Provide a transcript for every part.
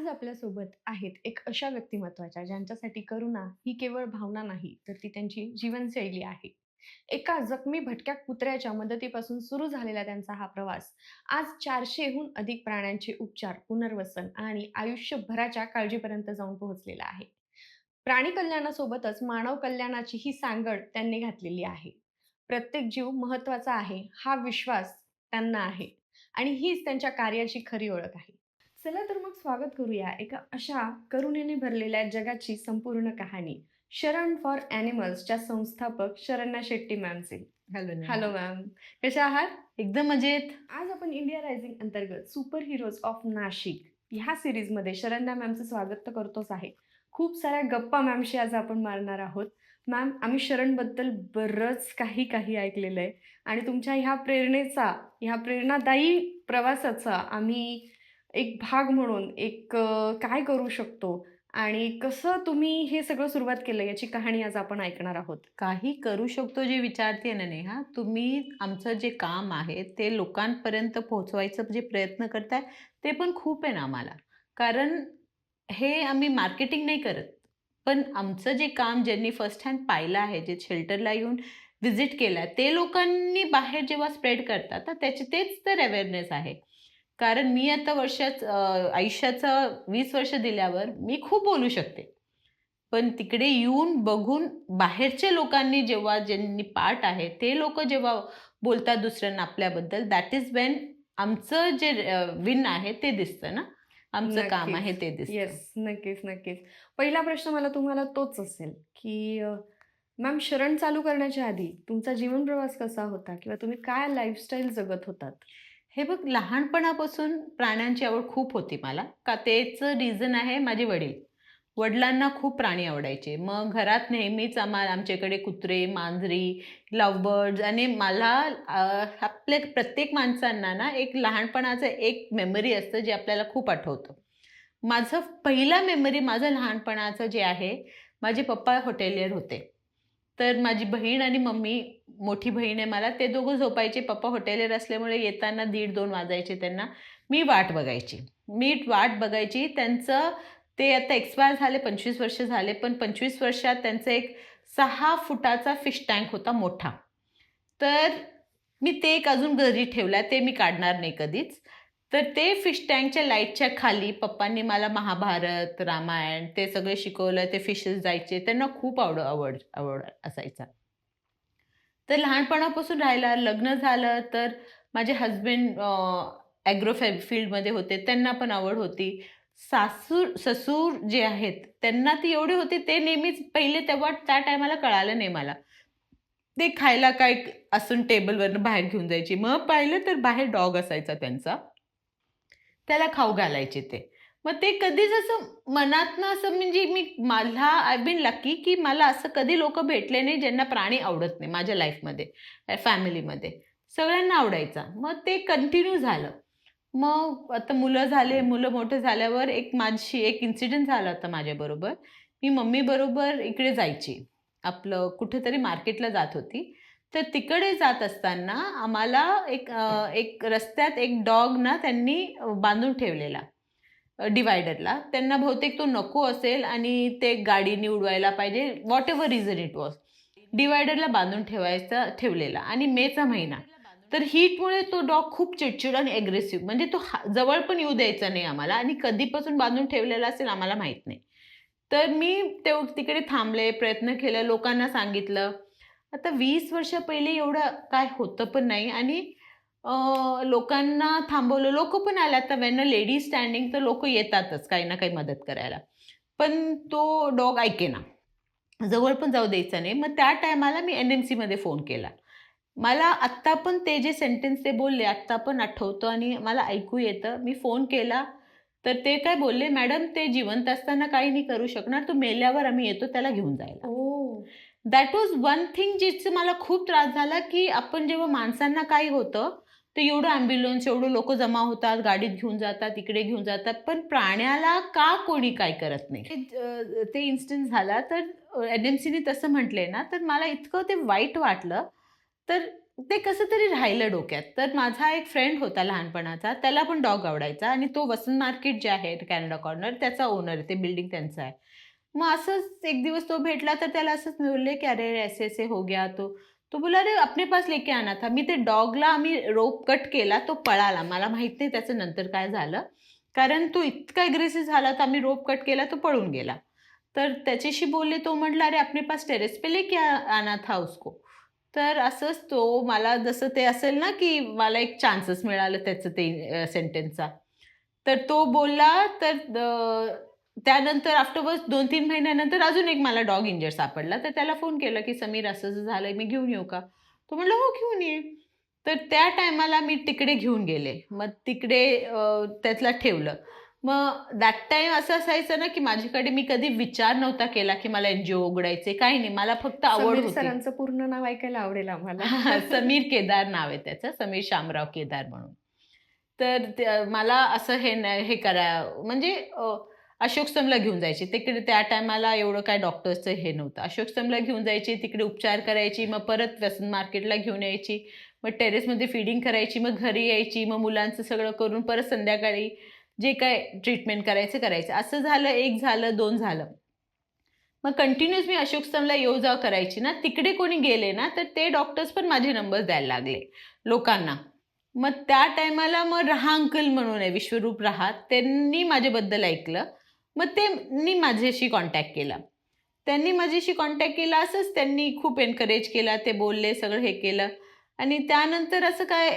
आज आपल्यासोबत आहेत एक अशा व्यक्तिमत्वाच्या ज्यांच्यासाठी करुणा ही केवळ भावना नाही तर ती त्यांची जीवनशैली आहे. एका जखमी भटक्या कुत्र्याच्या मदतीपासून सुरू झालेला त्यांचा हा प्रवास आज 400हून अधिक प्राण्यांचे उपचार, पुनर्वसन आणि आयुष्यभराच्या काळजीपर्यंत जाऊन पोहोचलेला आहे. प्राणी कल्याणासोबतच मानव कल्याणाची ही सांगड त्यांनी घातलेली आहे. प्रत्येक जीव महत्त्वाचा आहे हा विश्वास त्यांना आहे आणि हीच त्यांच्या कार्याची खरी ओळख आहे. चला तर मग स्वागत करूया एका अशा करुणेने भरलेल्या जगाची संपूर्ण कहाणी. शरण फॉर ॲनिमल्सच्या संस्थापक शरण्या शेट्टी मॅमचे. हॅलो नेहा. हॅलो मॅम, कशा आहात? एकदम मजेत. आज आपण इंडिया रायझिंग अंतर्गत सुपर हिरोज ऑफ नाशिक ह्या सिरीजमध्ये शरण्या मॅमचं स्वागत तर करतोच आहे. खूप साऱ्या गप्पा मॅमशी आज आपण मारणार आहोत. मॅम, आम्ही शरणबद्दल बरंच काही काही ऐकलेलं आहे आणि तुमच्या ह्या प्रेरणेचा, ह्या प्रेरणादायी प्रवासाचा आम्ही एक भाग म्हणून काय करू शकतो आणि कसं तुम्ही हे सगळं सुरुवात केलं याची कहाणी आज आपण ऐकणार आहोत. काही करू शकतो जे विचारते ना नेहा, तुम्ही आमचं जे काम आहे ते लोकांपर्यंत पोहोचवायचं जे प्रयत्न करताय ते पण खूप आहे ना आम्हाला. कारण हे आम्ही मार्केटिंग नाही करत. पण आमचं जे काम ज्यांनी फर्स्ट हँड पाहिलं आहे, जे शेल्टरला येऊन व्हिजिट केलं ते लोकांनी बाहेर जेव्हा स्प्रेड करतात तर त्याचे तेच तर अवेअरनेस आहे. कारण मी आता आयुष्याचं 20 वर्ष दिल्यावर मी खूप बोलू शकते. पण तिकडे येऊन बघून बाहेरच्या लोकांनी जेव्हा ज्यांनी पार्ट आहे, ते लोकं जेव्हा बोलतात दुसऱ्यांना आपल्याबद्दल, दॅट इज व्हेन आमचं जे विन आहे ते दिसतं ना, आमचं काम नक्कीच. आहे ते दिसतं. येस, नक्कीच, नक्कीच. पहिला प्रश्न मला तुम्हाला तोच असेल, की मॅम, शरण चालू करण्याच्या आधी तुमचा जीवन प्रवास कसा होता? किंवा तुम्ही काय लाईफस्टाईल जगत होतात? हे बघ, लहानपणापासून प्राण्यांची आवड खूप होती मला. का त्याचं रिझन आहे माझे वडील. वडिलांना खूप प्राणी आवडायचे. मग घरात नेहमीच आमच्याकडे कुत्रे, मांजरी, लव्हबर्ड्स आणि मला आपल्या प्रत्येक माणसांना ना एक लहानपणाचं एक मेमरी असतं जे आपल्याला खूप आठवतं. माझं पहिला मेमरी माझं लहानपणाचं जे आहे, माझे पप्पा हॉटेलियर होते. तर माझी बहीण आणि मम्मी, मोठी बहीण आहे मला, ते दोघं झोपायचे. पप्पा हॉटेलियर असल्यामुळे येताना 1:30-2 वाजायचे त्यांना. मी वाट बघायची. मी वाट बघायची. त्यांचं ते आता एक्सपायर झाले, 25 वर्ष झाले. पण 25 वर्षात त्यांचं एक 6 फुटाचा फिश टँक होता मोठा. तर मी ते एक अजून घरी ठेवला. ते मी काढणार नाही कधीच. तर ते फिश टँकच्या लाईटच्या खाली पप्पांनी मला महाभारत, रामायण ते सगळे शिकवलं. ते फिशेस जायचे. त्यांना खूप आवड असायचा. तर लहानपणापासून राहिला. लग्न झालं तर माझे हसबंड फील्डमध्ये होते. त्यांना पण आवड होती. ससूर जे आहेत, त्यांना ती एवढी होती, ते नेहमीच पहिले तेव्हा त्या टायमाला कळालं नाही मला. ते खायला काय असून टेबलवरनं बाहेर घेऊन जायची. मग पाहिलं तर बाहेर डॉग असायचा त्यांचा. त्याला खाऊ घालायचे ते. मग ते कधीच असं मनातनं असं म्हणजे आय बीन लकी की मला असं कधी लोकं भेटले नाही ज्यांना प्राणी आवडत नाही माझ्या लाईफमध्ये, फॅमिलीमध्ये. सगळ्यांना आवडायचा. मग ते कंटिन्यू झालं. मग आता मुलं झाले, मुलं मोठे झाल्यावर माझी एक इन्सिडेंट झाला होता माझ्याबरोबर. मी मम्मीबरोबर इकडे जायची. आपलं कुठेतरी मार्केटला जात होती. तर तिकडे जात असताना आम्हाला एक रस्त्यात एक डॉग ना त्यांनी बांधून ठेवलेला डिव्हायडरला. त्यांना बहुतेक तो नको असेल आणि ते गाडीने उडवायला पाहिजे, व्हॉटएव्हर रिझन इट वॉज. डिव्हायडरला बांधून ठेवलेला आणि मेचा महिना. तर हीटमुळे तो डॉग खूप चिडचिड आणि अग्रेसिव्ह म्हणजे तो जवळ पण येऊ द्यायचा नाही आम्हाला आणि कधीपासून बांधून ठेवलेला असेल आम्हाला माहीत नाही. तर मी तिकडे थांबले, प्रयत्न केला, लोकांना सांगितलं. आता 20 वर्ष पहिले एवढं काय होतं पण नाही आणि लोकांना थांबवलं. लोकं पण आले. आता व्हेन अ लेडी स्टँडिंग तर लोकं येतातच काही ना काही मदत करायला. पण तो डॉग ऐकेना. जवळ पण जाऊ द्यायचा नाही. मग त्या टायमाला मी एन-एम-सीमध्ये फोन केला. मला आत्ता पण ते जे सेंटेन्स ते बोलले आत्ता पण आठवतं आणि मला ऐकू येतं. मी फोन केला, तर ते काय बोलले, "मॅडम, ते जिवंत असताना काही नाही करू शकणार. तो मेल्यावर आम्ही येतो त्याला घेऊन जायला." ओह! दॅट वॉज वन थिंग जिचं मला खूप त्रास झाला, की आपण जेव्हा माणसांना काही होतं, तर एवढं ॲम्ब्युलन्स, एवढं लोकं जमा होतात, गाडीत घेऊन जातात, इकडे घेऊन जातात. पण प्राण्याला का कोणी काय करत नाही? ते इन्सिडेंट झाला तर एन-एम-सीने तसं म्हटलंय ना, तर मला इतकं ते वाईट वाटलं. तर ते कसं तरी राहिलं डोक्यात. तर माझा एक फ्रेंड होता लहानपणाचा, त्याला पण डॉग आवडायचा आणि तो वसंत मार्केट जे आहे कॅनडा कॉर्नर त्याचा ओनर आहे, ते बिल्डिंग त्यांचं आहे. मग असंच एक दिवस तो भेटला तर त्याला असंच मी बोलले, की "अरे ऐसे-ऐसे हो गया." तो बोला, "अरे अपने पास लेके आना था." मी ते डॉगला आम्ही रोप कट केला, तो पळाला. मला माहीत नाही त्याचं नंतर काय झालं. कारण तो इतका अग्रेसिव्ह झाला, तर आम्ही रोप कट केला, तो पळून गेला. तर त्याच्याशी बोलले, तो म्हटला, "अरे अपने पास टेरेस पे लेके आना था उसको." तर असंच तो मला जसं ते असेल ना, की मला एक चान्सच मिळालं त्याचं ते सेंटेन्सचा. तर तो बोलला तर त्यानंतर आफ्टरवर्ड्स 2-3 महिन्यानंतर अजून एक मला डॉग इंजर्ड सापडला. तर त्याला फोन केला, की "समीर असं-असं झालंय, मी घेऊन येऊ का?" तो म्हणाला, "हो, घेऊन ये." तर त्या टाईमाला मी तिकडे घेऊन गेले. मग तिकडे त्याला ठेवलं. मग दॅट टाईम असं असायचं ना, की माझ्याकडे मी कधी विचार नव्हता केला, की मला एन-जी-ओ उघडायचे, काही नाही. मला फक्त आवड समीर होती. सरांचं पूर्ण नाव ऐकायला आवडेल आम्हाला. समीर केदार नाव आहे त्याचं, समीर शामराव केदार म्हणून. तर मला असं हे म्हणजे अशोक स्तंभला घेऊन जायचे. तिकडे त्या टायमाला एवढं काय डॉक्टर्सचं हे नव्हतं. अशोक स्तंभला घेऊन जायची, तिकडे उपचार करायची, मग परत वसंत मार्केटला घेऊन यायची. मग टेरेसमध्ये फीडिंग करायची, मग घरी यायची, मग मुलांचं सगळं करून परत संध्याकाळी जे काय ट्रीटमेंट करायचं. असं झालं, 1 झालं, 2 झालं. मग कंटिन्यूअस मी अशोक स्तंभला येऊ-जाऊ करायची ना, तिकडे कोणी गेले ना, तर ते डॉक्टर्स पण माझे नंबर्स द्यायला लागले लोकांना. मग त्या टाईमाला मग रहा अंकल म्हणून आहे विश्वरूप रहा, त्यांनी माझ्याबद्दल ऐकलं. मग त्यांनी माझ्याशी कॉन्टॅक्ट केला. त्यांनी माझ्याशी कॉन्टॅक्ट केला असंच त्यांनी खूप एन्करेज केला. ते बोलले, सगळं हे केलं आणि त्यानंतर असं काय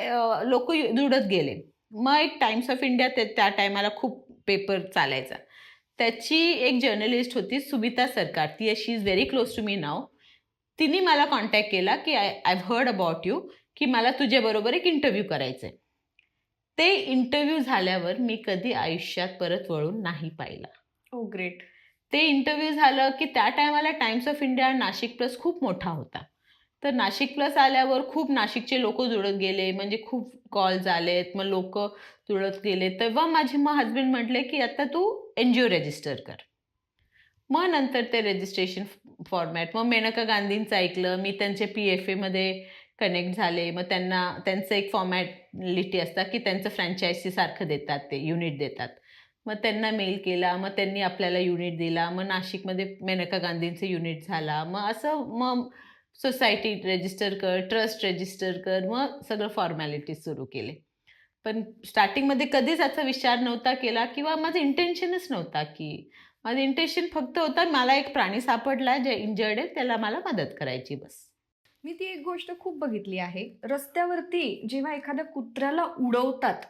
जुळत गेले. मग एक टाइम्स ऑफ इंडिया त्या टाईमाला खूप पेपर चालायचा. त्याची एक जर्नलिस्ट होती Sumita Sarkar. She is very close to me now. तिने मला कॉन्टॅक्ट केला, की आय हर्ड अबाउट यू, की मला तुझ्याबरोबर एक इंटरव्ह्यू करायचा आहे. ते इंटरव्ह्यू झाल्यावर मी कधी आयुष्यात परत वळून नाही पाहिला. Oh great. ते इंटरव्ह्यू झालं, की त्या टायमाला times of India Nashik plus खूप मोठा होता. तर नाशिक प्लस आल्यावर खूप नाशिकचे लोकं जुळत गेले. म्हणजे खूप कॉल्स आलेत. मग लोकं जुळत गेले. तेव्हा माझे हसबंड म्हटले, की "आता तू एन-जी-ओ रजिस्टर कर." मग नंतर ते रजिस्ट्रेशन फॉर्मॅट. मग मेनका गांधींचं ऐकलं. मी त्यांचे पी-एफ-एमध्ये कनेक्ट झाले. मग त्यांचं एक फॉर्मॅलिटी असतात, की त्यांचं फ्रँचायझीसारखं देतात ते, युनिट देतात. मग त्यांना मेल केला. मग त्यांनी आपल्याला युनिट दिला. मग नाशिकमध्ये मेनका गांधींचं युनिट झाला. मग सोसायटी रजिस्टर कर, ट्रस्ट रजिस्टर कर. मग सगळं फॉर्मॅलिटीज सुरू केले. पण स्टार्टिंगमध्ये कधीच असा विचार नव्हता केला किंवा माझं इंटेन्शनच नव्हता, की माझं इंटेन्शन फक्त होतं मला एक प्राणी सापडला जे इंजर्ड आहे, त्याला मला मदत करायची बस. मी ती एक गोष्ट खूप बघितली आहे. रस्त्यावरती जेव्हा एखाद्या कुत्र्याला उडवतात,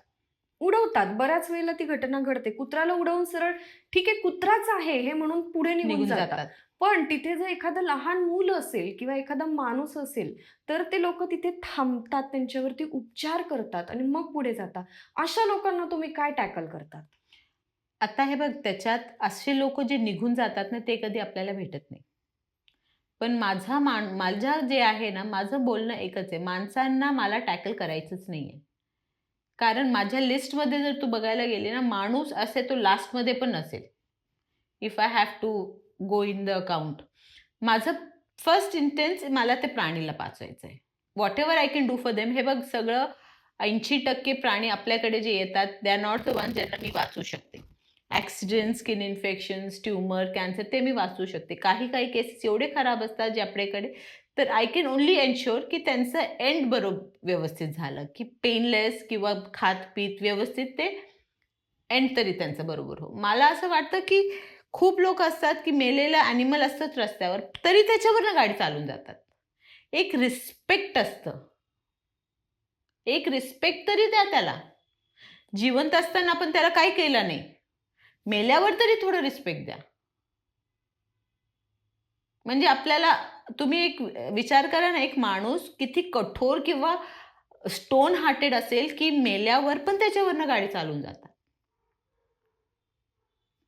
उडवतात. बऱ्याच वेळेला ती घटना घडते. कुत्र्याला उडवून सरळ ठीक आहे कुत्राच आहे हे म्हणून पुढे निघून निघून जातात. जातात. पण तिथे जर एखादं लहान मूल असेल किंवा एखादा माणूस असेल, तर ते लोकं तिथे थांबतात, त्यांच्यावरती उपचार करतात आणि मग पुढे जातात. अशा लोकांना तुम्ही काय टॅकल करतात? आता हे बघ त्याच्यात असे लोकं जे निघून जातात ना, ते कधी आपल्याला भेटत नाही. पण माझं जे आहे ना, माझं बोलणं एकच आहे. माणसांना मला टॅकल करायचंच नाहीये. कारण माझ्या लिस्टमध्ये जर तू बघायला गेली ना, माणूस असेल तो लास्टमध्ये पण नसेल. If I have to go in the account. माझं फर्स्ट इंटेन्स मला ते प्राणीला वाचवायचं आहे. Whatever I can do for them. हे बघ सगळं 80% प्राणी आपल्याकडे जे येतात, they are not the one ज्यांना मी वाचवू शकते. Accident, skin infections, tumour, cancer ते मी वाचवू शकते. काही केसेस एवढे खराब असतात जे आपल्याकडे तर आय कॅन ओन्ली एन्श्योर की त्यांचं एंड व्यवस्थित झालं, की पेनलेस किंवा खात-पीत व्यवस्थित ते एंड तरी त्यांचं बरोबर हो. मला असं वाटतं, की खूप लोक असतात, की मेलेलं ॲनिमल असतात रस्त्यावर, तरी त्याच्यावरनं गाडी चालवून जातात. एक रिस्पेक्ट असतं. एक रिस्पेक्ट तरी द्या त्याला. जिवंत असताना आपण त्याला काही केलं नाही. मेल्यावर तरी थोडं रिस्पेक्ट द्या. म्हणजे आपल्याला तुम्ही एक विचार करा ना, एक माणूस किती कठोर किंवा स्टोन हार्टेड असेल, की मेल्यावर पण त्याच्यावरनं गाडी चालवून जातात.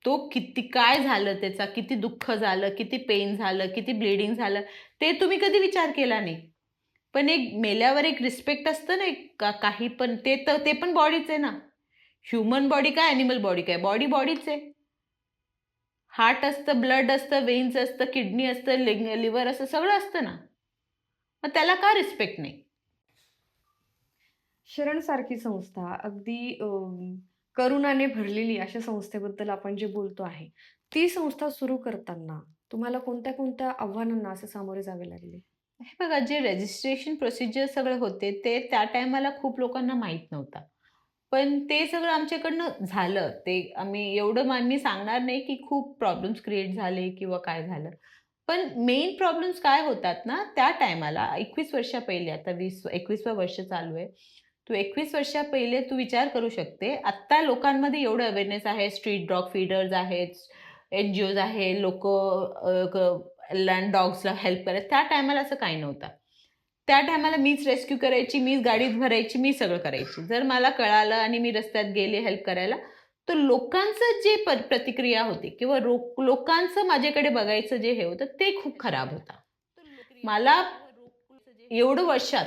तो किती काय झालं त्याचा, किती दुःख झालं, किती पेन झालं, किती ब्लीडिंग झालं, ते तुम्ही कधी विचार केला नाही. पण एक मेल्यावर एक रिस्पेक्ट असतं ना, एक काही पण ते पण बॉडीच आहे ना. ह्युमन बॉडी काय, ॲनिमल बॉडी काय, बॉडी बॉडीच आहे. हार्ट असतं, ब्लड असतं, वेन्स असतं, किडनी असतं, लिव्हर असतं, सगळं असतं ना. मग त्याला का रिस्पेक्ट नाही? शरणसारखी संस्था अगदी करुणाने भरलेली अशा संस्थेबद्दल आपण जे बोलतो आहे, ती संस्था सुरू करताना तुम्हाला कोणत्या-कोणत्या आव्हानांना असे सामोरे जावे लागले? हे बघा, जे रजिस्ट्रेशन प्रोसिजर सगळं होते ते त्या टायमाला खूप लोकांना माहीत नव्हतं. पण ते सगळं आमच्याकडनं झालं. ते आम्ही एवढं मी सांगणार नाही, की खूप प्रॉब्लेम्स क्रिएट झाले किंवा काय झालं. पण मेन प्रॉब्लेम्स काय होतात ना, त्या टायमाला 21 वर्षा पहिले, आता 21वं वर्ष चालू आहे. तू 21 वर्षा पहिले तू विचार करू शकते. आत्ता लोकांमध्ये एवढं अवेअरनेस आहे. स्ट्रीट डॉग फीडर्स आहेत, एन-जी-ओज आहे, लँड डॉग्सला हेल्प करायचं. त्या टायमाला असं काही नव्हतं. त्या टायमाला मीच रेस्क्यू करायची, मीच गाडीत भरायची, मी सगळं करायची. जर मला कळालं आणि मी रस्त्यात गेले हेल्प करायला, तर लोकांचं जे प्रतिक्रिया होती किंवा लोकांचं माझ्याकडे बघायचं जे हे होतं, ते खूप खराब होतं. मला एवढं वर्षात,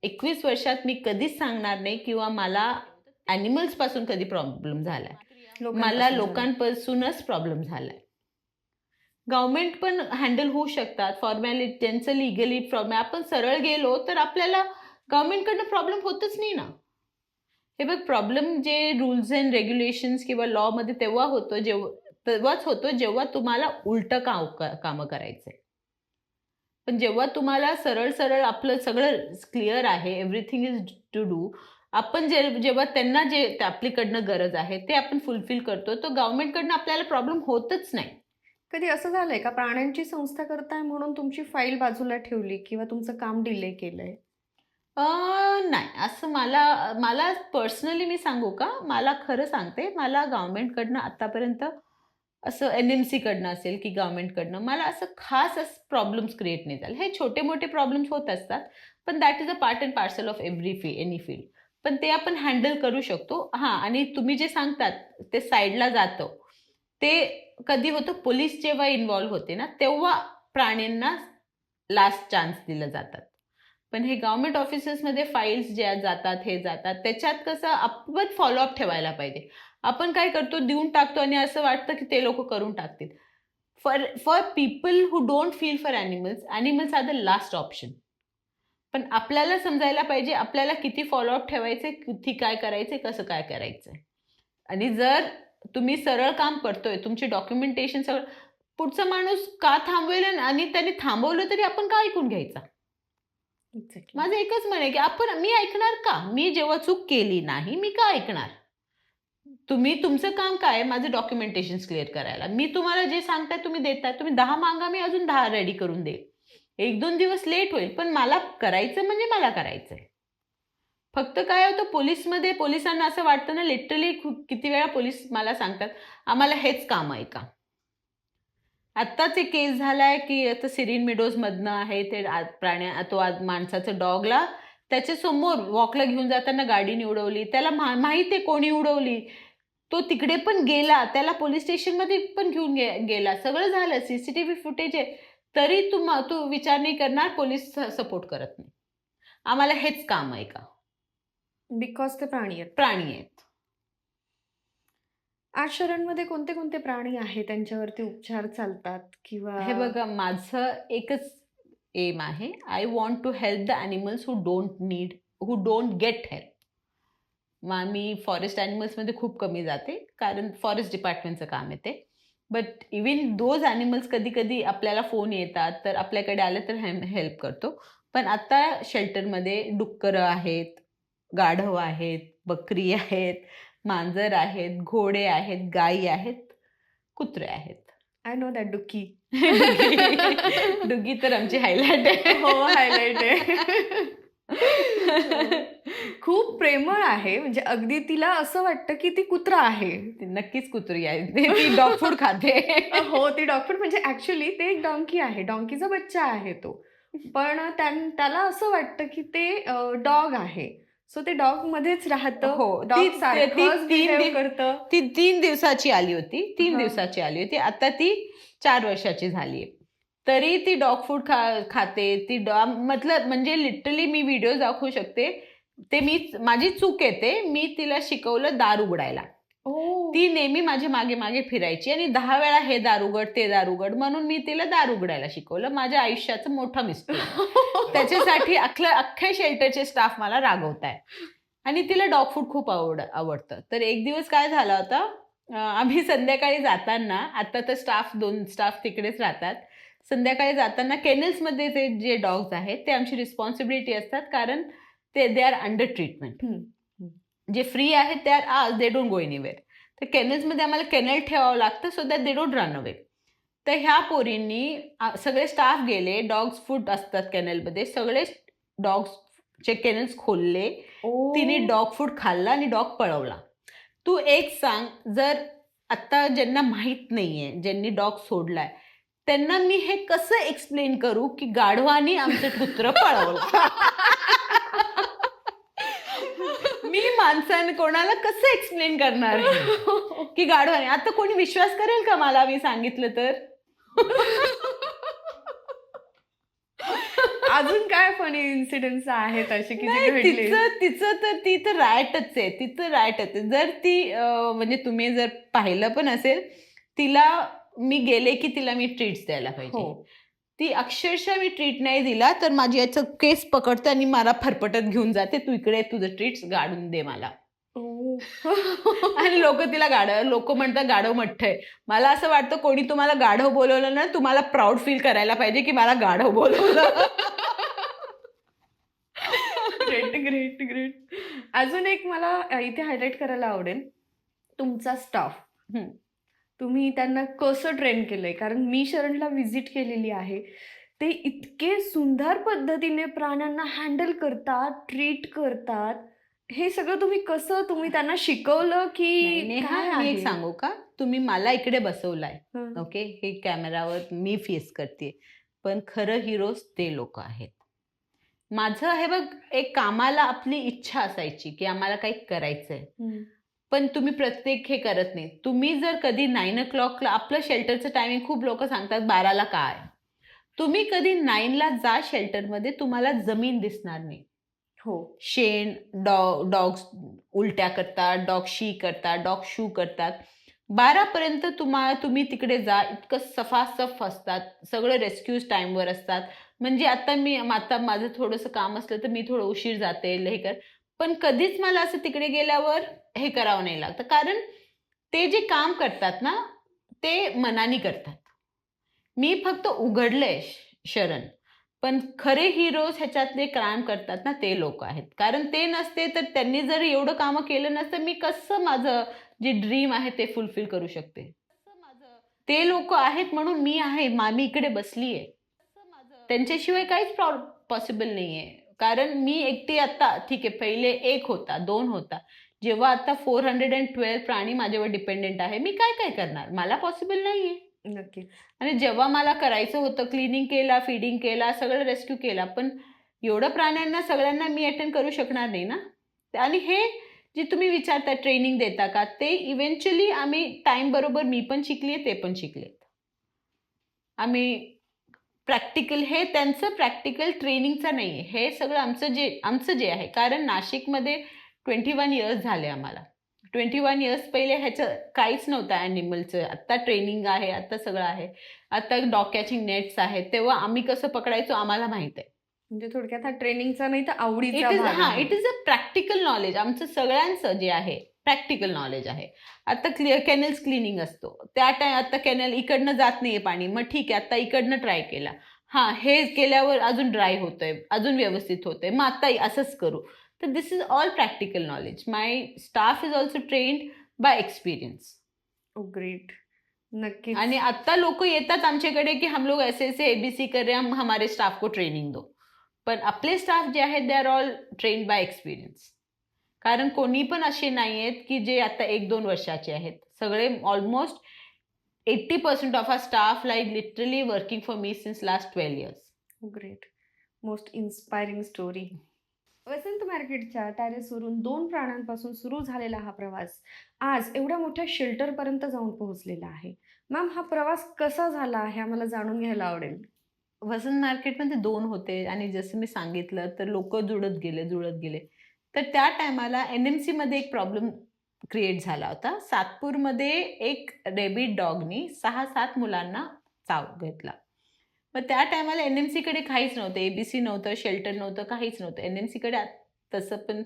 21 वर्षात मी कधीच सांगणार नाही किंवा मला ॲनिमल्सपासून कधी प्रॉब्लेम झालाय. मला लोकांपासून झालं. लोकांपासूनच प्रॉब्लेम झालाय. गव्हर्नमेंट पण हँडल होऊ शकतात. फॉर्मॅलिटी त्यांचं लीगली आपण सरळ गेलो तर आपल्याला गव्हर्नमेंटकडनं प्रॉब्लेम होतच नाही ना. हे बघ, प्रॉब्लेम जे रूल्स अँड रेग्युलेशन्स किंवा लॉमध्ये तेव्हाच होतो जेव्हा तुम्हाला उलटं कामं करायचंय. पण जेव्हा तुम्हाला सरळ-सरळ आपलं सगळं क्लिअर आहे, एव्हरीथिंग इज टू डू, आपण जेव्हा त्यांना जे आपल्याकडनं गरज आहे ते आपण फुलफिल करतो, तर गव्हर्नमेंटकडनं आपल्याला प्रॉब्लेम होतच नाही. कधी असं झालंय का प्राण्यांची संस्था करताय म्हणून तुमची फाईल बाजूला ठेवली किंवा तुमचं काम डिले केलंय? अ, नाही. असं मला मला पर्सनली मी सांगू का? मला खरं सांगते, मला गव्हर्नमेंटकडनं आत्तापर्यंत असं एन-एम-सीकडनं असेल की गव्हर्नमेंटकडनं मला असं खास प्रॉब्लेम्स क्रिएट नाही झाले. हे छोटे-मोठे प्रॉब्लेम्स होत असतात. पण that is a part and parcel of any field. पण ते आपण हँडल करू शकतो. हां, आणि तुम्ही जे सांगतात ते साईडला जातं. ते कधी होतं, पोलीस जेव्हा इन्व्हॉल्व होते ना, तेव्हा प्राण्यांना लास्ट चान्स दिले जातात. पण हे गव्हर्नमेंट ऑफिसेसमध्ये फाईल्स ज्या जातात, हे जातात, त्याच्यात कसं आपण फॉलोअप ठेवायला पाहिजे. आपण काय करतो, देऊन टाकतो आणि असं वाटतं की ते लोकं करून टाकतील. For for people who don't feel for animals are the last option. पण आपल्याला समजायला पाहिजे, आपल्याला किती फॉलोअप ठेवायचंय, किती काय करायचंय, कसं काय करायचंय. आणि जर तुम्ही सरळ काम करतोय, तुमची डॉक्युमेंटेशन सगळं, पुढचा माणूस का थांबवेल आणि त्याने थांबवलं तरी आपण का ऐकून घ्यायचा? एक्झॅक्टली. माझं एकच म्हण आहे, की मी ऐकणार का? मी जेव्हा चूक केली नाही, मी का ऐकणार? तुमचं काम काय आहे? माझं डॉक्युमेंटेशन्स क्लिअर करायला. मी तुम्हाला जे सांगताय तुम्ही देताय. तुम्ही 10 मागा, मी अजून 10 रेडी करून देईन. 1-2 दिवस लेट होईल, पण मला करायचं म्हणजे मला करायचंय. फक्त काय होतं, पोलिसांना असं वाटतं ना, लिटरली किती वेळा पोलीस मला सांगतात, "आम्हाला हेच काम आहे का?" आत्ताच एक केस झालाय, की आता सिरीन मेडोजमधनं आहे ते माणसाचं डॉगला त्याच्यासमोर वॉकला घेऊन जाताना गाडीने उडवली. त्याला माहीत आहे कोणी उडवली. तो तिकडे पण गेला. त्याला पोलिस स्टेशनमध्ये पण घेऊन गेला. सगळं झालं. सीसीटीव्ही फुटेज आहे. तरी तू विचार नाही करणार, पोलीस सपोर्ट करत नाही. आम्हाला हेच काम आहे का? बिकॉज ते प्राणी आहेत. प्राणी आहेत. आज शहरांमध्ये कोणते-कोणते प्राणी आहेत त्यांच्यावरती उपचार चालतात किंवा हे बघा, माझं एकच एम आहे. I want to help the animals who don't get help. मी फॉरेस्ट ॲनिमल्समध्ये खूप कमी जाते, कारण फॉरेस्ट डिपार्टमेंटचं काम आहे ते. बट इव्हन दोज ॲनिमल्स कधी-कधी आपल्याला फोन येतात, तर आपल्याकडे आले तर हेल्प करतो. पण आता शेल्टरमध्ये डुक्करं आहेत, गाढव आहेत, बकरी आहेत, मांजर आहेत, घोडे आहेत, गायी आहेत, कुत्रे आहेत. आय नो दॅट डुक्की. डुगी तर आमची हायलाइट आहे. हो, हायलाइट आहे. खूप प्रेमळ आहे. म्हणजे अगदी तिला असं वाटतं, की ती कुत्रा आहे. ती नक्कीच कुत्री आहे. ती डॉग फूड खाते. हो, ती डॉग फूड म्हणजे ॲक्चुअली ते एक डॉंकी आहे. डॉंकीचा बच्चा आहे तो. पण त्याला असं वाटतं, की ते डॉग आहे. सो ते डॉगमध्येच राहतं. हो, डॉग सारखंच बिहेव करतं. ती 3 दिवसाची आली होती. 3 हां. दिवसाची आली होती. आता ती 4 वर्षाची झाली आहे. तरी ती डॉग फूड खाते. ती म्हणजे लिटरली मी व्हिडिओज दाखवू शकते. माझी चूक आहे ते. मी तिला शिकवलं दार उघडायला. ओह! ती नेहमी माझ्या मागे-मागे फिरायची आणि 10 वेळा हे दार उघड, ते दार उघड, म्हणून मी तिला दार उघडायला शिकवलं. माझ्या आयुष्याचं मोठं मिस्टेक. त्याच्यासाठी अख्ख्या शेल्टरचे स्टाफ मला रागवताय. आणि तिला डॉग फूड खूप आवडतं. तर एक दिवस काय झाला होता, आम्ही संध्याकाळी जाताना, आता तर दोन स्टाफ तिकडेच राहतात. संध्याकाळी जाताना केनल्समध्ये ते जे डॉग्स आहेत ते आमची रिस्पॉन्सिबिलिटी असतात, कारण दे आर अंडर ट्रीटमेंट. हं, हं. जे फ्री आहेत दे डोंट गो एनीवेअर. तर केनल्समध्ये आम्हाला केनल ठेवावं लागतं so that they don't run away. तर ह्या पोरींनी सगळे स्टाफ गेले, डॉग्स फूड असतात केनलमध्ये, सगळे डॉग्सचे केनल्स खोलले. तिने ओह! डॉग फूड खाल्ला आणि डॉग पळवला. तू एक सांग, जर आता ज्यांना माहित नाहीये, ज्यांनी डॉग सोडलाय, त्यांना मी हे कसं एक्सप्लेन करू की गाढवानी आमचं कुत्रं पळवलं? मी माणसाने कोणाला कसं एक्सप्लेन करणार हे? की गाढवाने. आता कोणी विश्वास करेल का मला मी सांगितलं तर? अजून काय फनी इन्सिडेंट्स आहेत असे की जे नाही, घडले? ती तर रायटच आहे. तिचं रायटच आहे. जर ती म्हणजे तुम्ही जर पाहिलं पण असेल, तिला मी गेले की तिला मी ट्रीट्स द्यायला पाहिजे. हो. ती अक्षरशः मी ट्रीट नाही दिला तर माझी याचं केस पकडते आणि मला फरफटत घेऊन जाते, "तू इकडे तुझं ट्रीट्स गाडून दे मला." ओह! आणि लोक म्हणतात गाढव मठ्ठ आहे. मला असं वाटतं कोणी तुम्हाला गाढव बोलवलं ना, तुम्हाला प्राउड फील करायला पाहिजे की मला गाढव बोलवलं. Great, great, great. अजून एक मला इथे हायलाइट करायला आवडेल, तुमचा स्टाफ. हं. तुम्ही त्यांना कसं ट्रेन केलंय? कारण मी शरणला व्हिजिट केलेली आहे. ते इतके सुंदर पद्धतीने प्राण्यांना हँडल करतात, ट्रीट करतात. हे सगळं तुम्ही त्यांना शिकवलं नाही, की नेहा, काय मी एक आहे? सांगू का? तुम्ही मला इकडे बसवलाय. हं. ओके. हे कॅमेरावर मी फेस करते. पण खरं हिरोज ते लोक आहेत. माझं हे बघ, एक कामाला आपली इच्छा असायची की आम्हाला काही करायचंय. हं. पण तुम्ही प्रत्येक हे करत नाही. तुम्ही जर कधी 9:00ला आपलं शेल्टरचं टायमिंग खूप लोकं सांगतात 12ला काय? तुम्ही कधी 9ला जा शेल्टरमध्ये, तुम्हाला जमीन दिसणार नाही. हो. शेण, डॉग्स उलट्या करतात, डॉग शी करतात, डॉग शू करतात. 12पर्यंत तुम्ही तिकडे जा, इतकं सफासफ असतात. सगळे रेस्क्यूज टाईमवर असतात. म्हणजे आता माझं थोडंसं काम असलं तर मी थोडं उशीर जाते, हे कर. पण कधीच मला असं तिकडे गेल्यावर हे करावं नाही लागतं. कारण ते जे काम करतात ना, ते मनाने करतात. मी फक्त उघडलंय शरण. पण खरे हिरोज ह्याच्यातले क्राईम करतात ना, ते लोक आहेत. कारण ते नसते तर त्यांनी जर एवढं कामं केलं नसतं, मी कसं माझं जे ड्रीम आहे ते फुलफिल करू शकते. ते लोक आहेत म्हणून मी आहे. मी इकडे बसलीये. त्यांच्याशिवाय काहीच पॉसिबल नाहीये. कारण मी एकटी आता ठीक आहे, पहिले 1 होता, 2 होता. जेव्हा आता 412 प्राणी माझ्यावर डिपेंडेंट आहे. मी काय करणार? मला पॉसिबल नाहीये. नक्कीच. आणि जेव्हा मला करायचं होतं, क्लीनिंग केला, फीडिंग केला, सगळं रेस्क्यू केला. पण एवढं प्राण्यांना सगळ्यांना मी अटेंड करू शकणार नाही ना. आणि हे जे तुम्ही विचारता ट्रेनिंग देता का? ते इव्हेंच्युअली आम्ही टाईम बरोबर मी पण शिकलीये, ते पण शिकलेत. आम्ही प्रॅक्टिकल, हे त्यांचं प्रॅक्टिकल ट्रेनिंगचं नाहीये. हे सगळं आमचं जे आहे. कारण नाशिकमध्ये 21 इयर्स झाले आम्हाला. 21 इयर्स पहिले ह्याचं काहीच नव्हतं ॲनिमलचं. आत्ता ट्रेनिंग आहे, आत्ता सगळं आहे. आता डॉग कॅचिंग नेट्स आहेत. तेव्हा आम्ही कसं पकडायचो आम्हाला माहीत आहे. म्हणजे थोडक्यात हा ट्रेनिंगचा नाही तर आवडीचा भाग आहे. It is a practical knowledge. आमचं सगळ्यांचं जे आहे प्रॅक्टिकल नॉलेज आहे. आता केनल्स क्लिनिंग असतो. आता केनल इकडनं जात नाहीये पाणी. मग ठीक आहे, आता इकडनं ट्राय केला. हां, हे केल्यावर अजून ड्राय होतंय, अजून व्यवस्थित होतंय. मग आता असंच करू. तर this is all practical knowledge. My staff is also trained by experience. Oh great. नक्कीच. आणि आता लोक येतात आमच्याकडे की हम लोग ऐसे एबीसी कर रहे हैं, हम हमारे स्टाफ को ट्रेनिंग दो. पण आपले स्टाफ जे आहेत they are all trend by experience. कारण कोणी पण असे नाही आहेत की जे आता 1-2 वर्षाचे आहेत. सगळे almost 80% of our staff like literally working for me since last 12 years. Great. Most inspiring story. Vasant मार्केटच्या टेरेसवरून 2 प्राण्यांपासून सुरू झालेला हा प्रवास आज एवढ्या मोठ्या शेल्टरपर्यंत जाऊन पोहोचलेला आहे. मॅम, हा प्रवास कसा झाला हे आम्हाला जाणून घ्यायला आवडेल. वसंत मार्केटमध्ये 2 होते आणि जसं मी सांगितलं तर लोकं जुळत गेले. तर त्या टायमाला एन-एम-सीमध्ये एक प्रॉब्लेम क्रिएट झाला होता. सातपूरमध्ये एक रेबिड डॉगनी 6-7 मुलांना चावून घेतला. मग त्या टायमाला एन-एम-सीकडे काहीच नव्हतं. एबीसी नव्हतं, शेल्टर नव्हतं, काहीच नव्हतं. एन-एम-सीकडे तसं पण